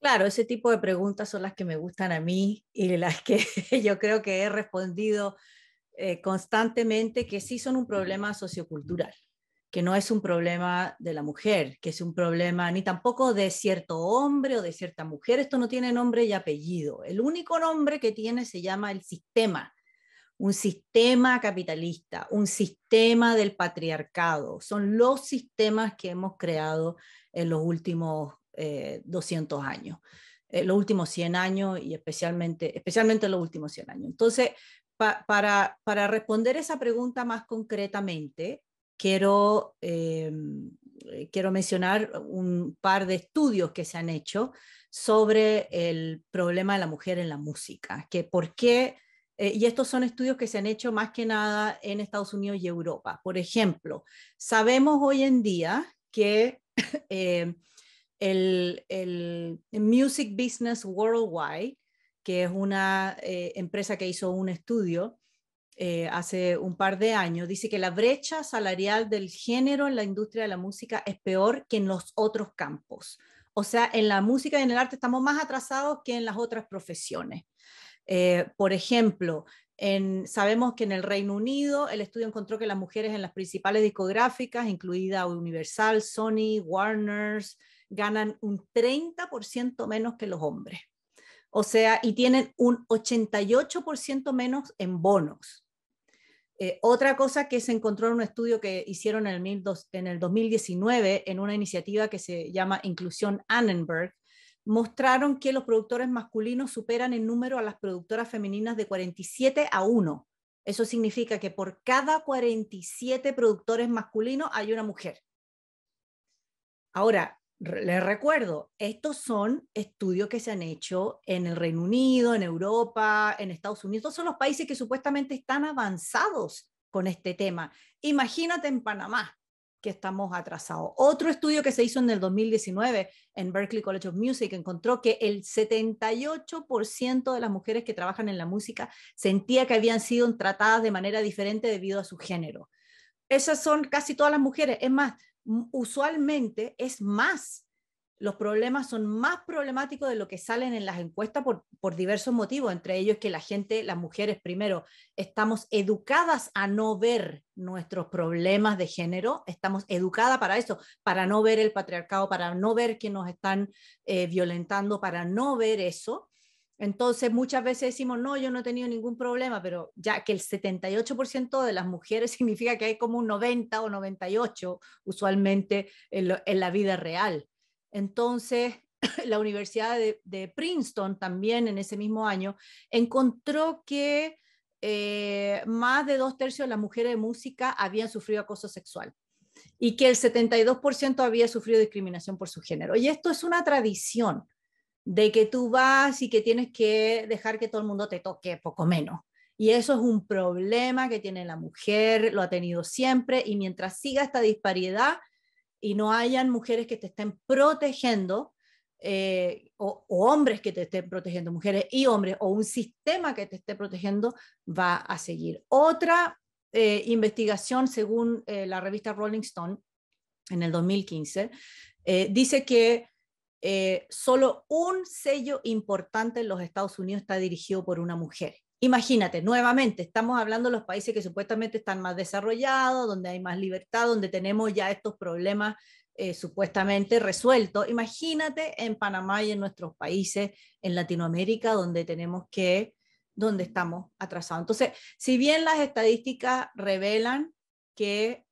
Claro, ese tipo de preguntas son las que me gustan a mí y las que yo creo que he respondido constantemente, que sí son un problema sociocultural, que no es un problema de la mujer, que es un problema ni tampoco de cierto hombre o de cierta mujer. Esto no tiene nombre y apellido. El único nombre que tiene se llama el sistema, un sistema capitalista, un sistema del patriarcado. Son los sistemas que hemos creado en los últimos 200 años, los últimos 100 años y especialmente los últimos 100 años. Entonces, para responder esa pregunta más concretamente, quiero mencionar un par de estudios que se han hecho sobre el problema de la mujer en la música, que por qué, y estos son estudios que se han hecho más que nada en Estados Unidos y Europa. Por ejemplo, sabemos hoy en día que el Music Business Worldwide, que es una empresa que hizo un estudio hace un par de años, dice que la brecha salarial del género en la industria de la música es peor que en los otros campos. O sea, en la música y en el arte estamos más atrasados que en las otras profesiones. Por ejemplo, sabemos que en el Reino Unido el estudio encontró que las mujeres en las principales discográficas, incluida Universal, Sony, Warner, ganan un 30% menos que los hombres. O sea, y tienen un 88% menos en bonos. Otra cosa que se encontró en un estudio que hicieron en el 2019 en una iniciativa que se llama Inclusión Annenberg, mostraron que los productores masculinos superan en número a las productoras femeninas de 47-1. Eso significa que por cada 47 productores masculinos hay una mujer. Ahora, les recuerdo, estos son estudios que se han hecho en el Reino Unido, en Europa, en Estados Unidos. Estos son los países que supuestamente están avanzados con este tema. Imagínate en Panamá, que estamos atrasados. Otro estudio que se hizo en el 2019 en Berklee College of Music encontró que el 78% de las mujeres que trabajan en la música sentía que habían sido tratadas de manera diferente debido a su género. Esas son casi todas las mujeres. Es más, usualmente es más. Los problemas son más problemáticos de lo que salen en las encuestas por diversos motivos, entre ellos que la gente, las mujeres primero, estamos educadas a no ver nuestros problemas de género, estamos educadas para eso, para no ver el patriarcado, para no ver que nos están violentando, para no ver eso. Entonces muchas veces decimos, no, yo no he tenido ningún problema, pero ya que el 78% de las mujeres significa que hay como un 90 o 98 usualmente en la vida real. Entonces, la Universidad de Princeton también en ese mismo año encontró que más de 2/3 de las mujeres de música habían sufrido acoso sexual y que el 72% había sufrido discriminación por su género. Y esto es una tradición de que tú vas y que tienes que dejar que todo el mundo te toque, poco menos. Y eso es un problema que tiene la mujer, lo ha tenido siempre, y mientras siga esta disparidad y no hayan mujeres que te estén protegiendo, o hombres que te estén protegiendo, mujeres y hombres, o un sistema que te esté protegiendo, va a seguir. Otra investigación, según la revista Rolling Stone, en el 2015, dice que solo un sello importante en los Estados Unidos está dirigido por una mujer. Imagínate, nuevamente, estamos hablando de los países que supuestamente están más desarrollados, donde hay más libertad, donde tenemos ya estos problemas supuestamente resueltos. Imagínate en Panamá y en nuestros países, en Latinoamérica, donde estamos atrasados. Entonces, si bien las estadísticas revelan que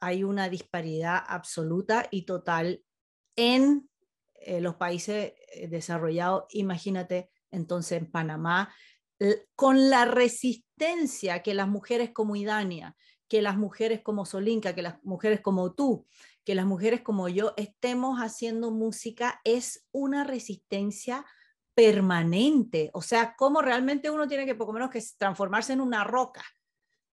hay una disparidad absoluta y total en los países desarrollados, imagínate entonces en Panamá, con la resistencia que las mujeres como Idania, que las mujeres como Solinka, que las mujeres como tú, que las mujeres como yo estemos haciendo música, es una resistencia permanente. O sea, cómo realmente uno tiene que poco menos que transformarse en una roca.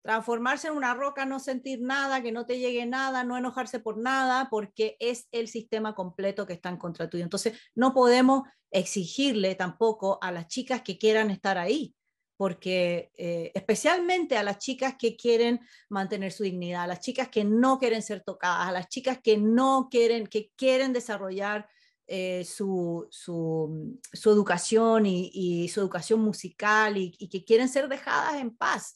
Transformarse en una roca, no sentir nada, que no te llegue nada, no enojarse por nada, porque es el sistema completo que está en contra tuyo. Entonces, no podemos exigirle tampoco a las chicas que quieran estar ahí, porque especialmente a las chicas que quieren mantener su dignidad, a las chicas que no quieren ser tocadas, a las chicas que no quieren, que quieren desarrollar su educación y su educación musical y que quieren ser dejadas en paz,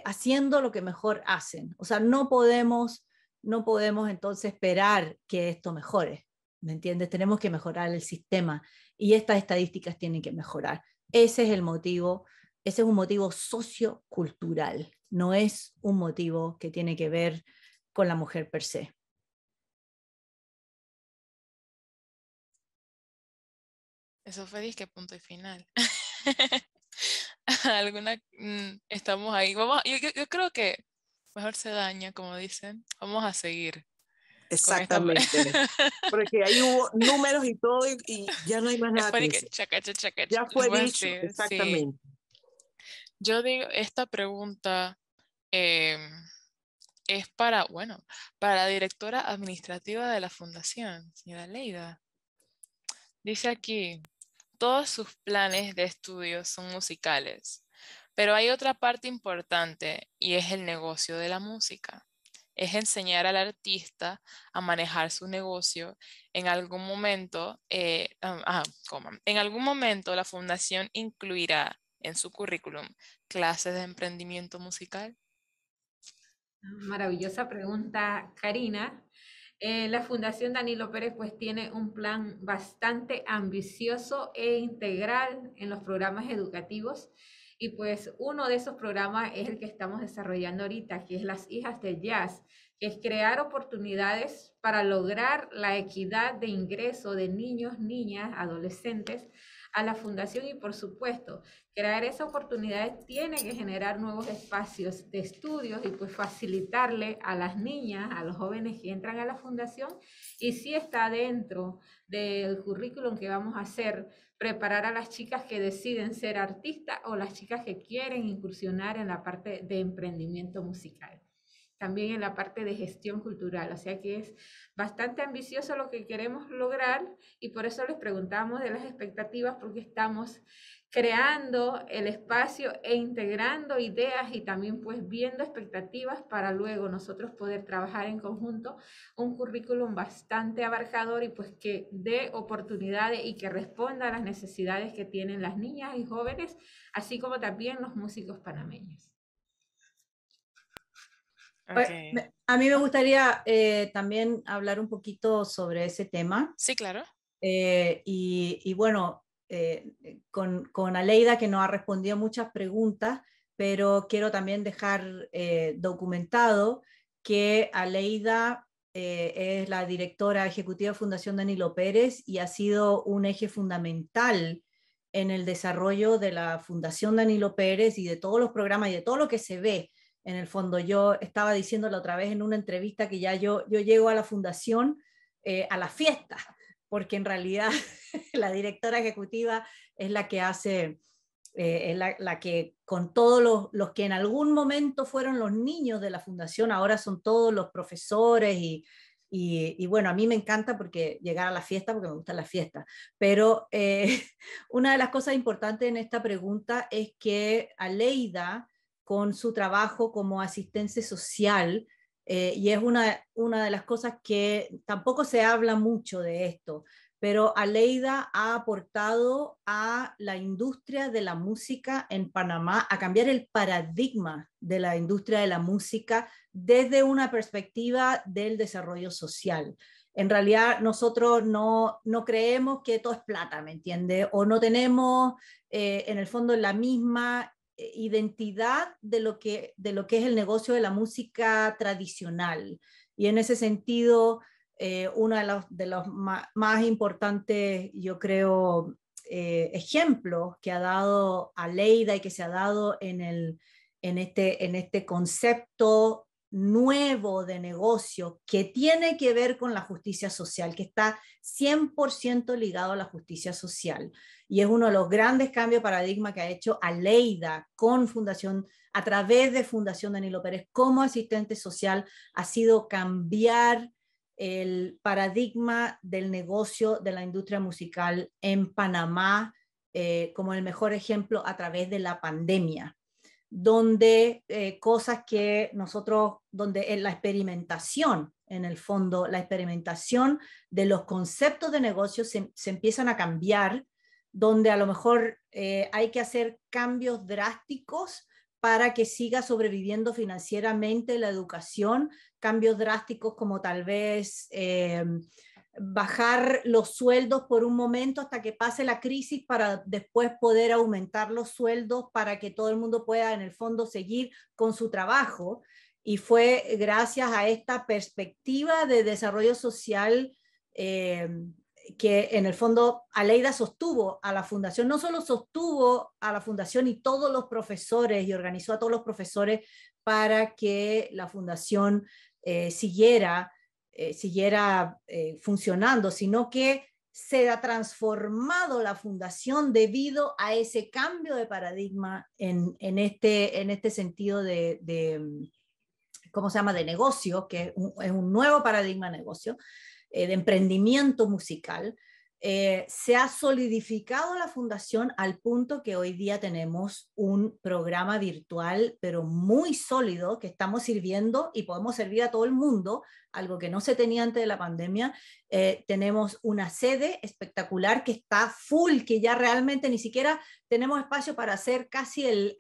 haciendo lo que mejor hacen. O sea, no podemos entonces esperar que esto mejore, ¿me entiendes? Tenemos que mejorar el sistema y estas estadísticas tienen que mejorar. Ese es el motivo, ese es un motivo sociocultural, no es un motivo que tiene que ver con la mujer per se. Eso fue disque punto y final. Estamos ahí. Yo creo que mejor se daña, como dicen. Vamos a seguir con esta. Exactamente. Porque ahí hubo números y todo y ya no hay más nada que decir. Ya fue dicho, Sí. exactamente. Yo digo, esta pregunta es para la directora administrativa de la fundación, señora Leida. Dice aquí, todos sus planes de estudio son musicales, pero hay otra parte importante y es el negocio de la música. Es enseñar al artista a manejar su negocio. En algún momento, en algún momento la fundación incluirá en su currículum clases de emprendimiento musical. Maravillosa pregunta, Karina. La Fundación Danilo Pérez pues tiene un plan bastante ambicioso e integral en los programas educativos y pues uno de esos programas es el que estamos desarrollando ahorita, que es Las Hijas del Jazz, que es crear oportunidades para lograr la equidad de ingreso de niños, niñas, adolescentes a la fundación y por supuesto crear esas oportunidades tiene que generar nuevos espacios de estudios y pues facilitarle a las niñas, a los jóvenes que entran a la fundación y si está dentro del currículum que vamos a hacer, preparar a las chicas que deciden ser artistas o las chicas que quieren incursionar en la parte de emprendimiento musical. También en la parte de gestión cultural, o sea que es bastante ambicioso lo que queremos lograr y por eso les preguntamos de las expectativas porque estamos creando el espacio e integrando ideas y también pues viendo expectativas para luego nosotros poder trabajar en conjunto un currículum bastante abarcador y pues que dé oportunidades y que responda a las necesidades que tienen las niñas y jóvenes, así como también los músicos panameños. Okay. A mí me gustaría también hablar un poquito sobre ese tema. Sí, claro. Y bueno, con Aleida que nos ha respondido muchas preguntas, pero quiero también dejar documentado que Aleida es la directora ejecutiva de Fundación Danilo Pérez y ha sido un eje fundamental en el desarrollo de la Fundación Danilo Pérez y de todos los programas y de todo lo que se ve. En el fondo, yo estaba diciendo la otra vez en una entrevista que ya yo llego a la fundación a la fiesta, porque en realidad la directora ejecutiva es la que hace, es la que con todos los que en algún momento fueron los niños de la fundación, ahora son todos los profesores y bueno, a mí me encanta porque llegar a la fiesta, porque me gusta la fiesta, pero una de las cosas importantes en esta pregunta es que Aleida, con su trabajo como asistente social, y es una de las cosas que tampoco se habla mucho de esto, pero Aleida ha aportado a la industria de la música en Panamá, a cambiar el paradigma de la industria de la música desde una perspectiva del desarrollo social. En realidad nosotros no creemos que todo es plata, ¿me entiendes? O no tenemos en el fondo la misma identidad de lo que es el negocio de la música tradicional. Y en ese sentido, uno de los más importantes, yo creo, ejemplos que ha dado Aleida y que se ha dado en este concepto nuevo de negocio que tiene que ver con la justicia social, que está 100% ligado a la justicia social. Y es uno de los grandes cambios de paradigma que ha hecho Aleida con Fundación, a través de Fundación Danilo Pérez como asistente social, ha sido cambiar el paradigma del negocio de la industria musical en Panamá, como el mejor ejemplo a través de la pandemia, donde cosas que nosotros, donde en la experimentación en el fondo, la experimentación de los conceptos de negocio se empiezan a cambiar, donde a lo mejor hay que hacer cambios drásticos para que siga sobreviviendo financieramente la educación, cambios drásticos como tal vez bajar los sueldos por un momento hasta que pase la crisis para después poder aumentar los sueldos para que todo el mundo pueda en el fondo seguir con su trabajo. Y fue gracias a esta perspectiva de desarrollo social que en el fondo Aleida sostuvo a la fundación, no solo sostuvo a la fundación y todos los profesores y organizó a todos los profesores para que la fundación siguiera funcionando, sino que se ha transformado la fundación debido a ese cambio de paradigma en este sentido ¿cómo se llama?, de negocio, que es un nuevo paradigma de negocio, de emprendimiento musical. Se ha solidificado la fundación al punto que hoy día tenemos un programa virtual, pero muy sólido, que estamos sirviendo y podemos servir a todo el mundo, algo que no se tenía antes de la pandemia. Tenemos una sede espectacular que está full, que ya realmente ni siquiera tenemos espacio para hacer casi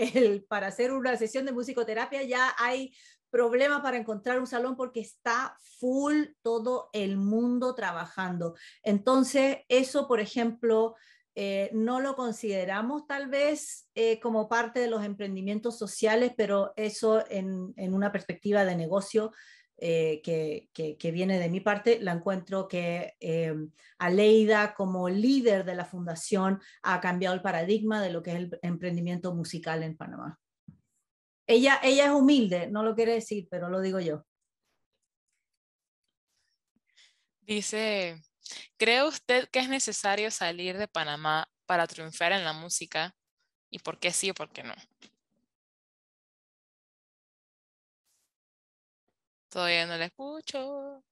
para hacer una sesión de musicoterapia. Ya hay problemas para encontrar un salón porque está full todo el mundo trabajando. Entonces, eso, por ejemplo, no lo consideramos tal vez como parte de los emprendimientos sociales, pero eso en una perspectiva de negocio que viene de mi parte, la encuentro que Aleida, como líder de la fundación, ha cambiado el paradigma de lo que es el emprendimiento musical en Panamá. Ella es humilde, no lo quiere decir, pero lo digo yo. Dice, ¿cree usted que es necesario salir de Panamá para triunfar en la música? ¿Y por qué sí o por qué no? Todavía no la escucho.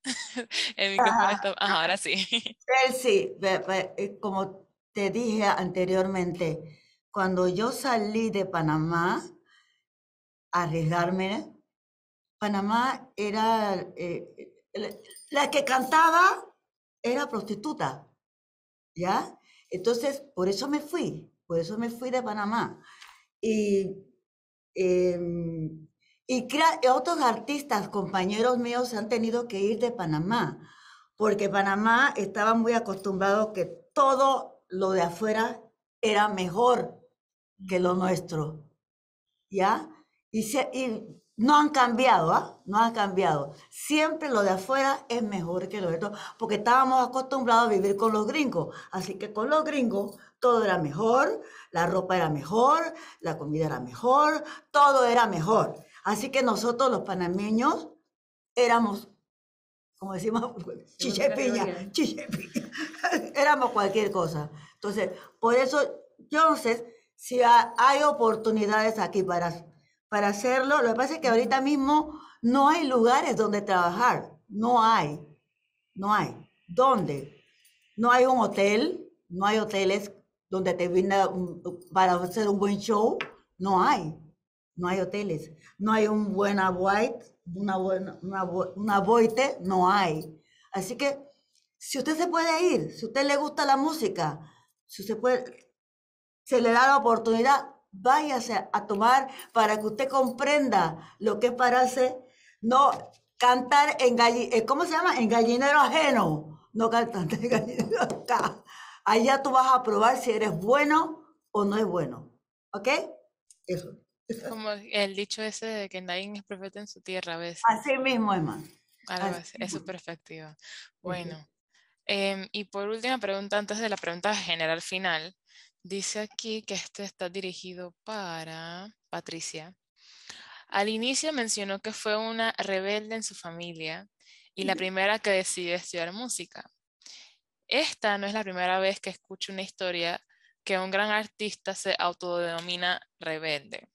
El micrófono está... Ah, ahora sí. Sí, como te dije anteriormente, cuando yo salí de Panamá a arriesgarme, Panamá era, la que cantaba era prostituta, ¿ya? Entonces, por eso me fui de Panamá. Y, otros artistas, compañeros míos, han tenido que ir de Panamá, porque Panamá estaba muy acostumbrado que todo lo de afuera era mejor que lo nuestro, ¿ya? Y no han cambiado, ¿ah? No han cambiado. Siempre lo de afuera es mejor que lo de esto, porque estábamos acostumbrados a vivir con los gringos. Así que con los gringos todo era mejor, la ropa era mejor, la comida era mejor, todo era mejor. Así que nosotros los panameños éramos, como decimos, chichepiña. Éramos cualquier cosa. Entonces, por eso, yo no sé si hay oportunidades aquí para hacerlo. Lo que pasa es que ahorita mismo no hay lugares donde trabajar. No hay. ¿Dónde? No hay un hotel, no hay hoteles donde te brinda para hacer un buen show. No hay hoteles. No hay un buena white, una boite, no hay. Así que, si usted se puede ir, si a usted le gusta la música, si usted se le da la oportunidad, váyase a tomar para que usted comprenda lo que es pararse, no cantar ¿cómo se llama? En gallinero ajeno, no cantar en gallinero acá. Allá tú vas a probar si eres bueno o no es bueno, ¿ok? Eso. Como el dicho ese de que nadie es profeta en su tierra a veces. Así mismo, hermano. Algo así, es su perspectiva. Bueno, y por última pregunta, antes de la pregunta general final, dice aquí que este está dirigido para Patricia. Al inicio mencionó que fue una rebelde en su familia y la primera que decidió estudiar música. Esta no es la primera vez que escucho una historia que un gran artista se autodenomina rebelde.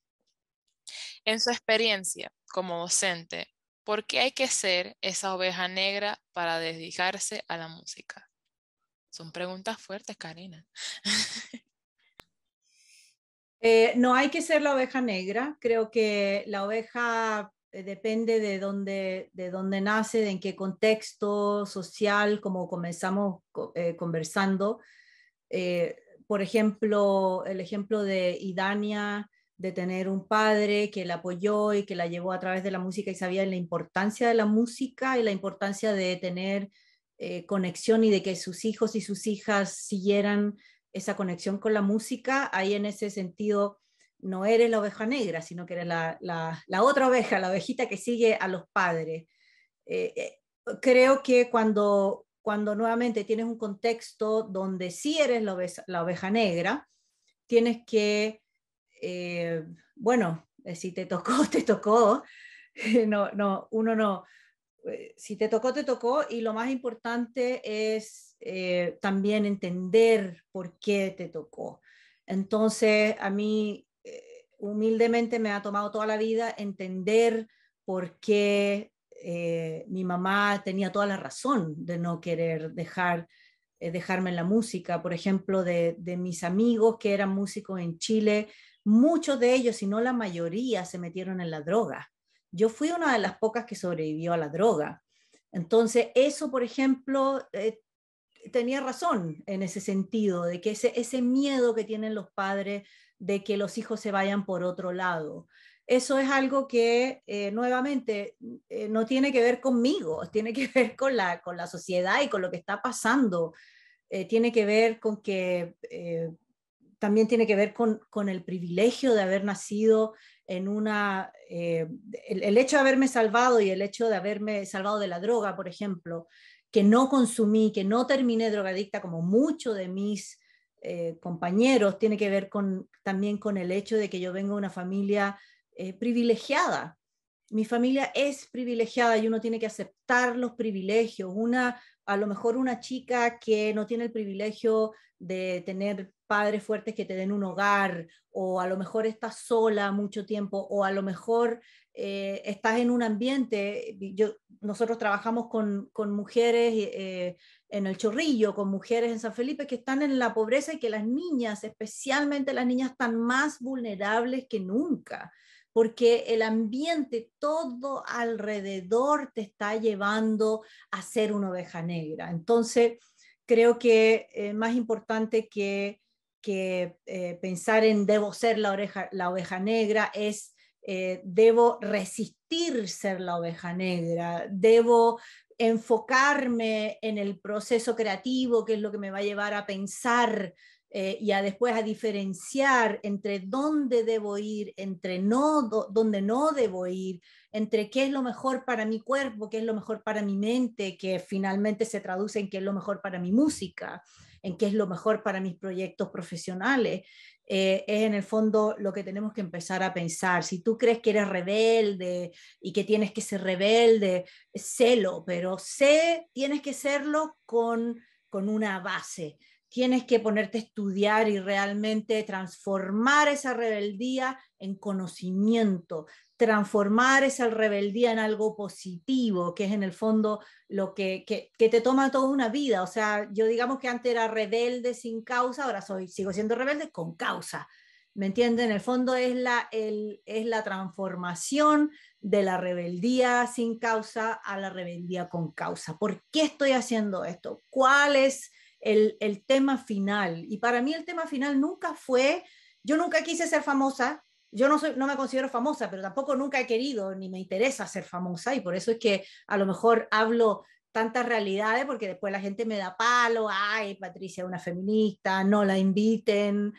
En su experiencia como docente, ¿por qué hay que ser esa oveja negra para dedicarse a la música? Son preguntas fuertes, Karina. No hay que ser la oveja negra. Creo que la oveja depende de dónde nace, de en qué contexto social, como comenzamos conversando. Por ejemplo, el ejemplo de Idania, de tener un padre que la apoyó y que la llevó a través de la música y sabía la importancia de la música y la importancia de tener conexión y de que sus hijos y sus hijas siguieran esa conexión con la música. Ahí en ese sentido no eres la oveja negra, sino que eres la otra oveja, la ovejita que sigue a los padres. Creo que cuando nuevamente tienes un contexto donde sí eres la oveja negra, tienes que, bueno, si te tocó, te tocó. Uno no. Si te tocó, te tocó. Y lo más importante es también entender por qué te tocó. Entonces, a mí, humildemente, me ha tomado toda la vida entender por qué mi mamá tenía toda la razón de no querer dejarme en la música. Por ejemplo, de mis amigos que eran músicos en Chile, muchos de ellos, si no la mayoría, se metieron en la droga. Yo fui una de las pocas que sobrevivió a la droga. Entonces, eso, por ejemplo, tenía razón en ese sentido, de que ese miedo que tienen los padres de que los hijos se vayan por otro lado. Eso es algo que nuevamente no tiene que ver conmigo, tiene que ver con la sociedad y con lo que está pasando. Tiene que ver con que también tiene que ver con el privilegio de haber nacido en una... el hecho de haberme salvado y el hecho de haberme salvado de la droga, por ejemplo, que no consumí, que no terminé drogadicta como muchos de mis compañeros, tiene que ver también con el hecho de que yo vengo de una familia privilegiada. Mi familia es privilegiada y uno tiene que aceptar los privilegios. A lo mejor una chica que no tiene el privilegio de tener padres fuertes que te den un hogar, o a lo mejor estás sola mucho tiempo, o a lo mejor estás en un ambiente. Nosotros trabajamos con mujeres en El Chorrillo, con mujeres en San Felipe que están en la pobreza y que las niñas, especialmente las niñas, están más vulnerables que nunca, porque el ambiente todo alrededor te está llevando a ser una oveja negra. Entonces, creo que más importante que pensar en debo ser la oveja negra es debo resistir ser la oveja negra, debo enfocarme en el proceso creativo, que es lo que me va a llevar a pensar y después a diferenciar entre dónde debo ir, entre dónde no debo ir, entre qué es lo mejor para mi cuerpo, qué es lo mejor para mi mente, que finalmente se traduce en qué es lo mejor para mi música, en qué es lo mejor para mis proyectos profesionales. Es en el fondo lo que tenemos que empezar a pensar. Si tú crees que eres rebelde y que tienes que ser rebelde, sélo, pero tienes que serlo con una base. Tienes que ponerte a estudiar y realmente transformar esa rebeldía en conocimiento, transformar esa rebeldía en algo positivo, que es en el fondo lo que te toma toda una vida. O sea, yo digamos que antes era rebelde sin causa, ahora sigo siendo rebelde con causa. ¿Me entienden? En el fondo es la transformación de la rebeldía sin causa a la rebeldía con causa. ¿Por qué estoy haciendo esto? ¿Cuál es el tema final? Y para mí el tema final nunca fue, yo nunca quise ser famosa, yo no me considero famosa, pero tampoco nunca he querido ni me interesa ser famosa, y por eso es que a lo mejor hablo tantas realidades, porque después la gente me da palo, ay, Patricia es una feminista, no la inviten,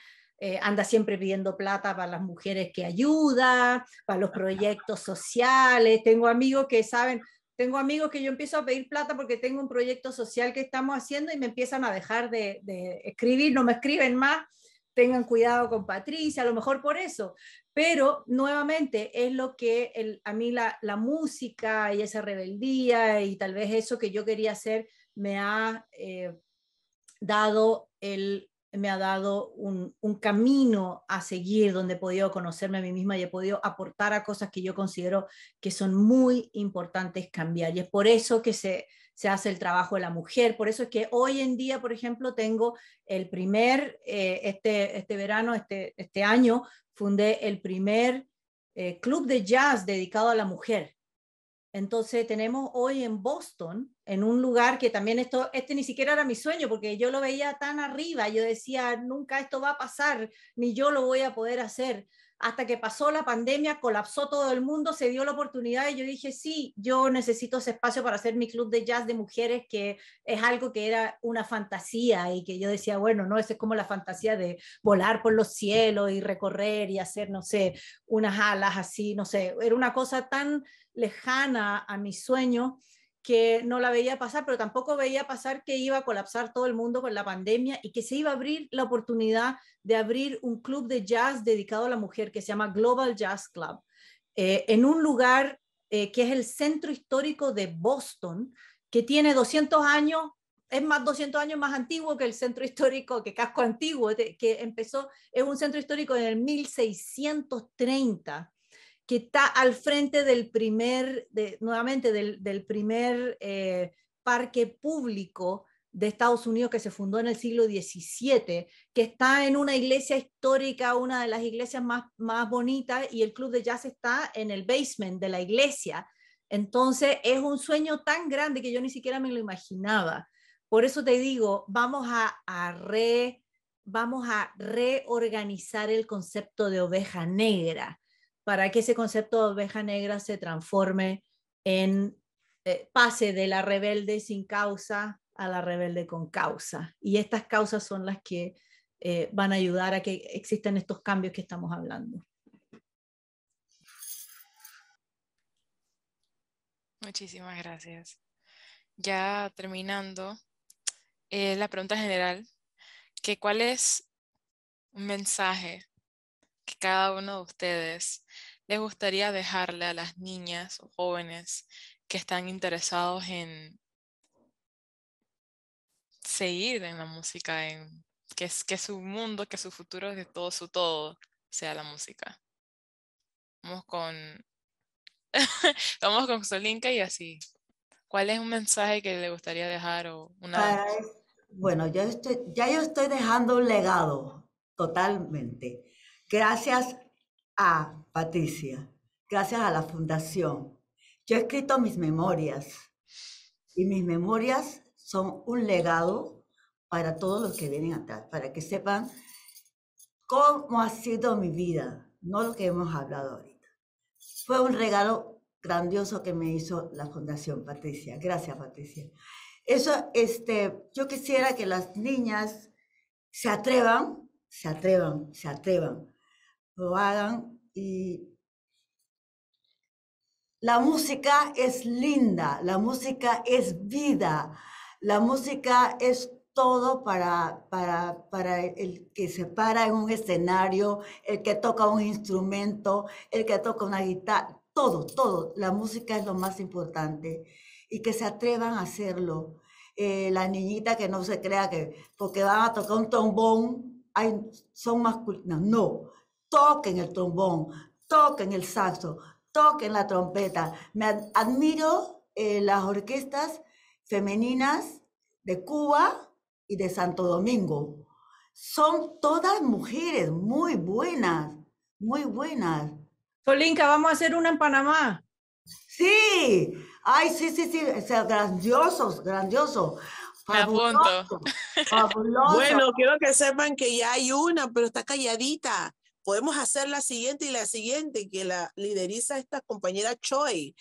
anda siempre pidiendo plata para las mujeres que ayuda, para los proyectos sociales. Tengo amigos que yo empiezo a pedir plata porque tengo un proyecto social que estamos haciendo y me empiezan a dejar de escribir, no me escriben más. Tengan cuidado con Patricia, a lo mejor por eso. Pero nuevamente es lo que a mí la música y esa rebeldía y tal vez eso que yo quería hacer me ha dado un camino a seguir, donde he podido conocerme a mí misma y he podido aportar a cosas que yo considero que son muy importantes cambiar. Y es por eso que se hace el trabajo de la mujer. Por eso es que hoy en día, por ejemplo, tengo el primer, este verano, este año, fundé el primer club de jazz dedicado a la mujer. Entonces tenemos hoy en Boston, en un lugar que también este ni siquiera era mi sueño, porque yo lo veía tan arriba, yo decía, nunca esto va a pasar, ni yo lo voy a poder hacer. Hasta que pasó la pandemia, colapsó todo el mundo, se dio la oportunidad y yo dije, sí, yo necesito ese espacio para hacer mi club de jazz de mujeres, que es algo que era una fantasía y que yo decía, bueno, no, esa es como la fantasía de volar por los cielos y recorrer y hacer, no sé, unas alas así, no sé, era una cosa tan lejana a mi sueño que no la veía pasar, pero tampoco veía pasar que iba a colapsar todo el mundo con la pandemia y que se iba a abrir la oportunidad de abrir un club de jazz dedicado a la mujer que se llama Global Jazz Club, en un lugar que es el centro histórico de Boston, que tiene 200 años, es más 200 años más antiguo que el centro histórico, que Casco Antiguo, que empezó, es un centro histórico en el 1630, que está al frente del primer, nuevamente, del primer parque público de Estados Unidos que se fundó en el siglo XVII, que está en una iglesia histórica, una de las iglesias más bonitas, y el club de jazz está en el basement de la iglesia. Entonces es un sueño tan grande que yo ni siquiera me lo imaginaba. Por eso te digo, vamos a reorganizar el concepto de oveja negra, para que ese concepto de oveja negra se transforme en, pase de la rebelde sin causa a la rebelde con causa. Y estas causas son las que van a ayudar a que existan estos cambios que estamos hablando. Muchísimas gracias. Ya terminando, la pregunta general, que ¿cuál es un mensaje que cada uno de ustedes les gustaría dejarle a las niñas o jóvenes que están interesados en seguir en la música, en que su mundo, que su futuro, que todo su todo sea la música? Vamos con, vamos con Solinka y así. ¿Cuál es un mensaje que le gustaría dejar o una... Bueno, ya yo estoy dejando un legado totalmente. Gracias a Patricia, gracias a la fundación. Yo he escrito mis memorias y mis memorias son un legado para todos los que vienen atrás, para que sepan cómo ha sido mi vida, no lo que hemos hablado ahorita. Fue un regalo grandioso que me hizo la Fundación Patricia. Gracias, Patricia. Eso, yo quisiera que las niñas se atrevan, lo hagan, y la música es linda, la música es vida, la música es todo para el que se para en un escenario, el que toca un instrumento, el que toca una guitarra, todo. La música es lo más importante y que se atrevan a hacerlo. La niñita que no se crea que porque van a tocar un trombón, son masculinas. No, toquen el trombón, toquen el saxo, toquen la trompeta. Me admiro las orquestas femeninas de Cuba y de Santo Domingo. Son todas mujeres muy buenas, muy buenas. Solinka, vamos a hacer una en Panamá. Sí, ay, sí, o sea, grandioso. Me apunto. Fabuloso. Bueno, quiero que sepan que ya hay una, pero está calladita. Podemos hacer la siguiente y la siguiente, que la lideriza esta compañera Choi.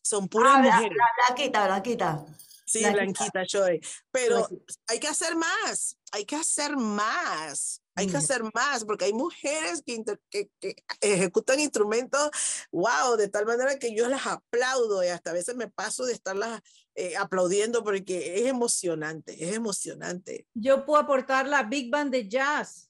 Son puras mujeres. Blanquita. Sí, Blanquita Choi. Pero hay que hacer más, hay que hacer más, porque hay mujeres que ejecutan instrumentos, wow, de tal manera que yo las aplaudo y hasta a veces me paso de estarlas aplaudiendo porque es emocionante. Yo puedo aportar la Big Band de Jazz.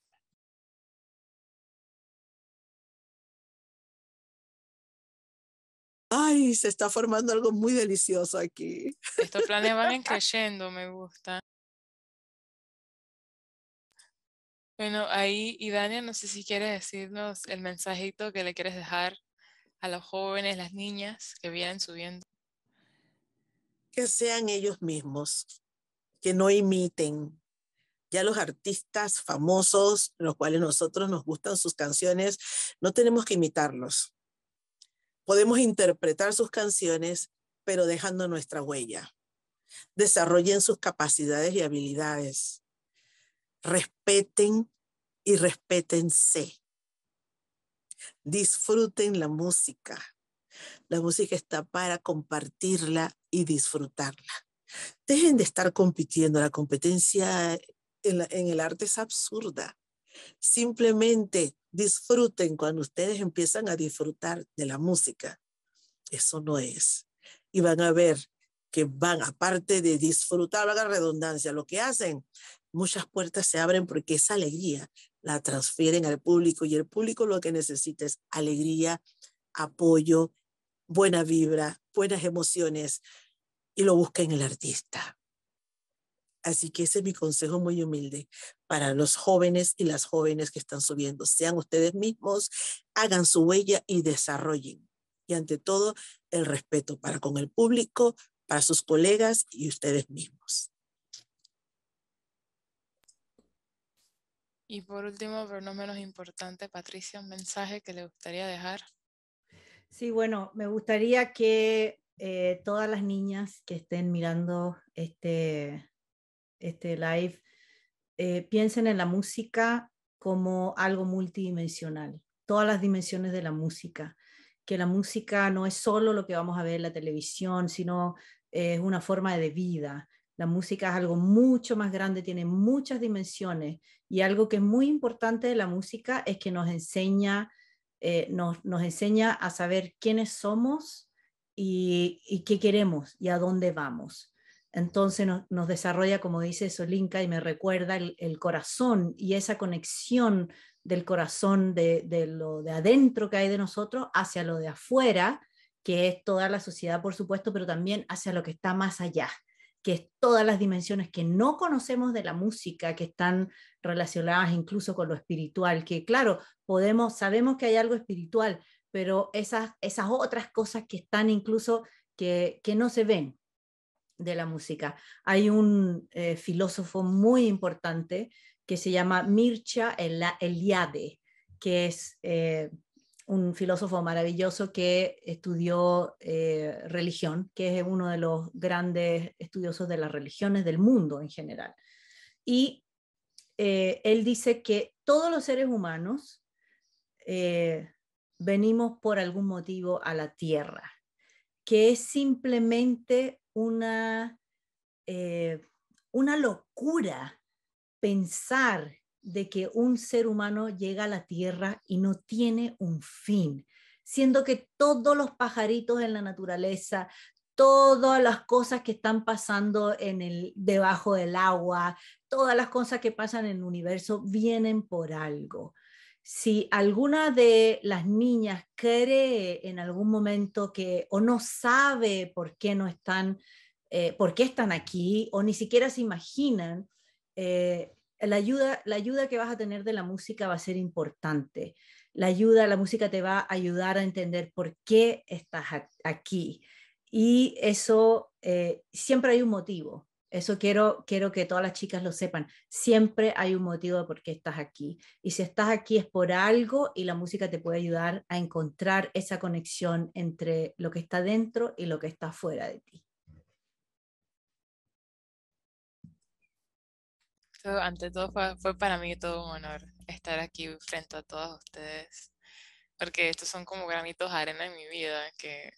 Ay, se está formando algo muy delicioso aquí. Estos planes van creciendo, me gusta. Bueno, ahí, y Dania, no sé si quieres decirnos el mensajito que le quieres dejar a los jóvenes, las niñas que vienen subiendo. Que sean ellos mismos, que no imiten. Ya los artistas famosos, los cuales nosotros nos gustan sus canciones, no tenemos que imitarlos. Podemos interpretar sus canciones, pero dejando nuestra huella. Desarrollen sus capacidades y habilidades. Respeten y respétense. Disfruten la música. La música está para compartirla y disfrutarla. Dejen de estar compitiendo. La competencia en el arte es absurda. Simplemente disfruten cuando ustedes empiezan a disfrutar de la música. Eso no es. Y van a ver que van, aparte de disfrutar, valga la redundancia, lo que hacen, muchas puertas se abren porque esa alegría la transfieren al público y el público lo que necesita es alegría, apoyo, buena vibra, buenas emociones y lo busca en el artista. Así que ese es mi consejo muy humilde para los jóvenes y las jóvenes que están subiendo. Sean ustedes mismos, hagan su huella y desarrollen. Y ante todo, el respeto para con el público, para sus colegas y ustedes mismos. Y por último, pero no menos importante, Patricia, un mensaje que le gustaría dejar. Sí, bueno, me gustaría que todas las niñas que estén mirando este live piensen en la música como algo multidimensional, todas las dimensiones de la música, que la música no es solo lo que vamos a ver en la televisión, sino es una forma de vida. La música es algo mucho más grande, tiene muchas dimensiones y algo que es muy importante de la música es que nos enseña a saber quiénes somos y qué queremos y a dónde vamos. Entonces nos desarrolla, como dice Solinka, y me recuerda el corazón y esa conexión del corazón de lo de adentro que hay de nosotros hacia lo de afuera, que es toda la sociedad, por supuesto, pero también hacia lo que está más allá, que es todas las dimensiones que no conocemos de la música, que están relacionadas incluso con lo espiritual, que claro, sabemos que hay algo espiritual, pero esas otras cosas que están incluso que no se ven de la música. Hay un filósofo muy importante que se llama Mircea Eliade, que es un filósofo maravilloso que estudió religión, que es uno de los grandes estudiosos de las religiones del mundo en general. Y él dice que todos los seres humanos venimos por algún motivo a la Tierra, que es simplemente una locura pensar de que un ser humano llega a la Tierra y no tiene un fin, siendo que todos los pajaritos en la naturaleza, todas las cosas que están pasando debajo del agua, todas las cosas que pasan en el universo vienen por algo. Si alguna de las niñas cree en algún momento o no sabe por qué no están, por qué están aquí, o ni siquiera se imaginan, la ayuda que vas a tener de la música va a ser importante. La música te va a ayudar a entender por qué estás aquí. Y eso, siempre hay un motivo. Eso quiero que todas las chicas lo sepan. Siempre hay un motivo de por qué estás aquí. Y si estás aquí es por algo y la música te puede ayudar a encontrar esa conexión entre lo que está dentro y lo que está fuera de ti. Ante todo fue para mí todo un honor estar aquí frente a todos ustedes, porque estos son como granitos de arena en mi vida que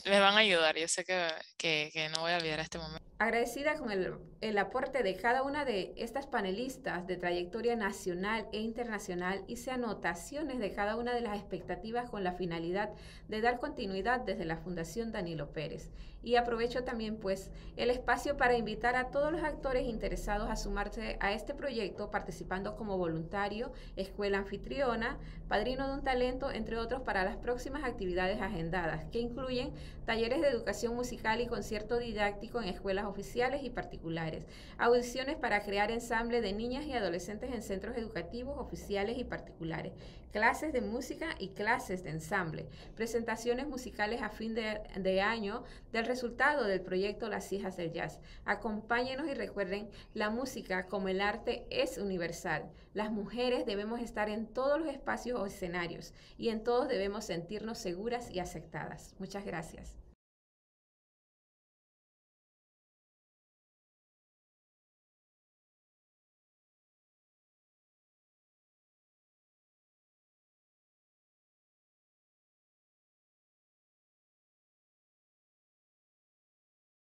me van a ayudar. Yo sé que no voy a olvidar este momento. Agradecida con el aporte de cada una de estas panelistas de trayectoria nacional e internacional, hice anotaciones de cada una de las expectativas con la finalidad de dar continuidad desde la Fundación Danilo Pérez. Y aprovecho también pues el espacio para invitar a todos los actores interesados a sumarse a este proyecto participando como voluntario, escuela anfitriona, padrino de un talento, entre otros, para las próximas actividades agendadas, que incluyen talleres de educación musical y concierto didáctico en escuelas oficiales y particulares, audiciones para crear ensamble de niñas y adolescentes en centros educativos oficiales y particulares, clases de música y clases de ensamble, presentaciones musicales a fin de año del resultado del proyecto Las Hijas del Jazz. Acompáñenos y recuerden, la música como el arte es universal. Las mujeres debemos estar en todos los espacios o escenarios y en todos debemos sentirnos seguras y aceptadas. Muchas gracias.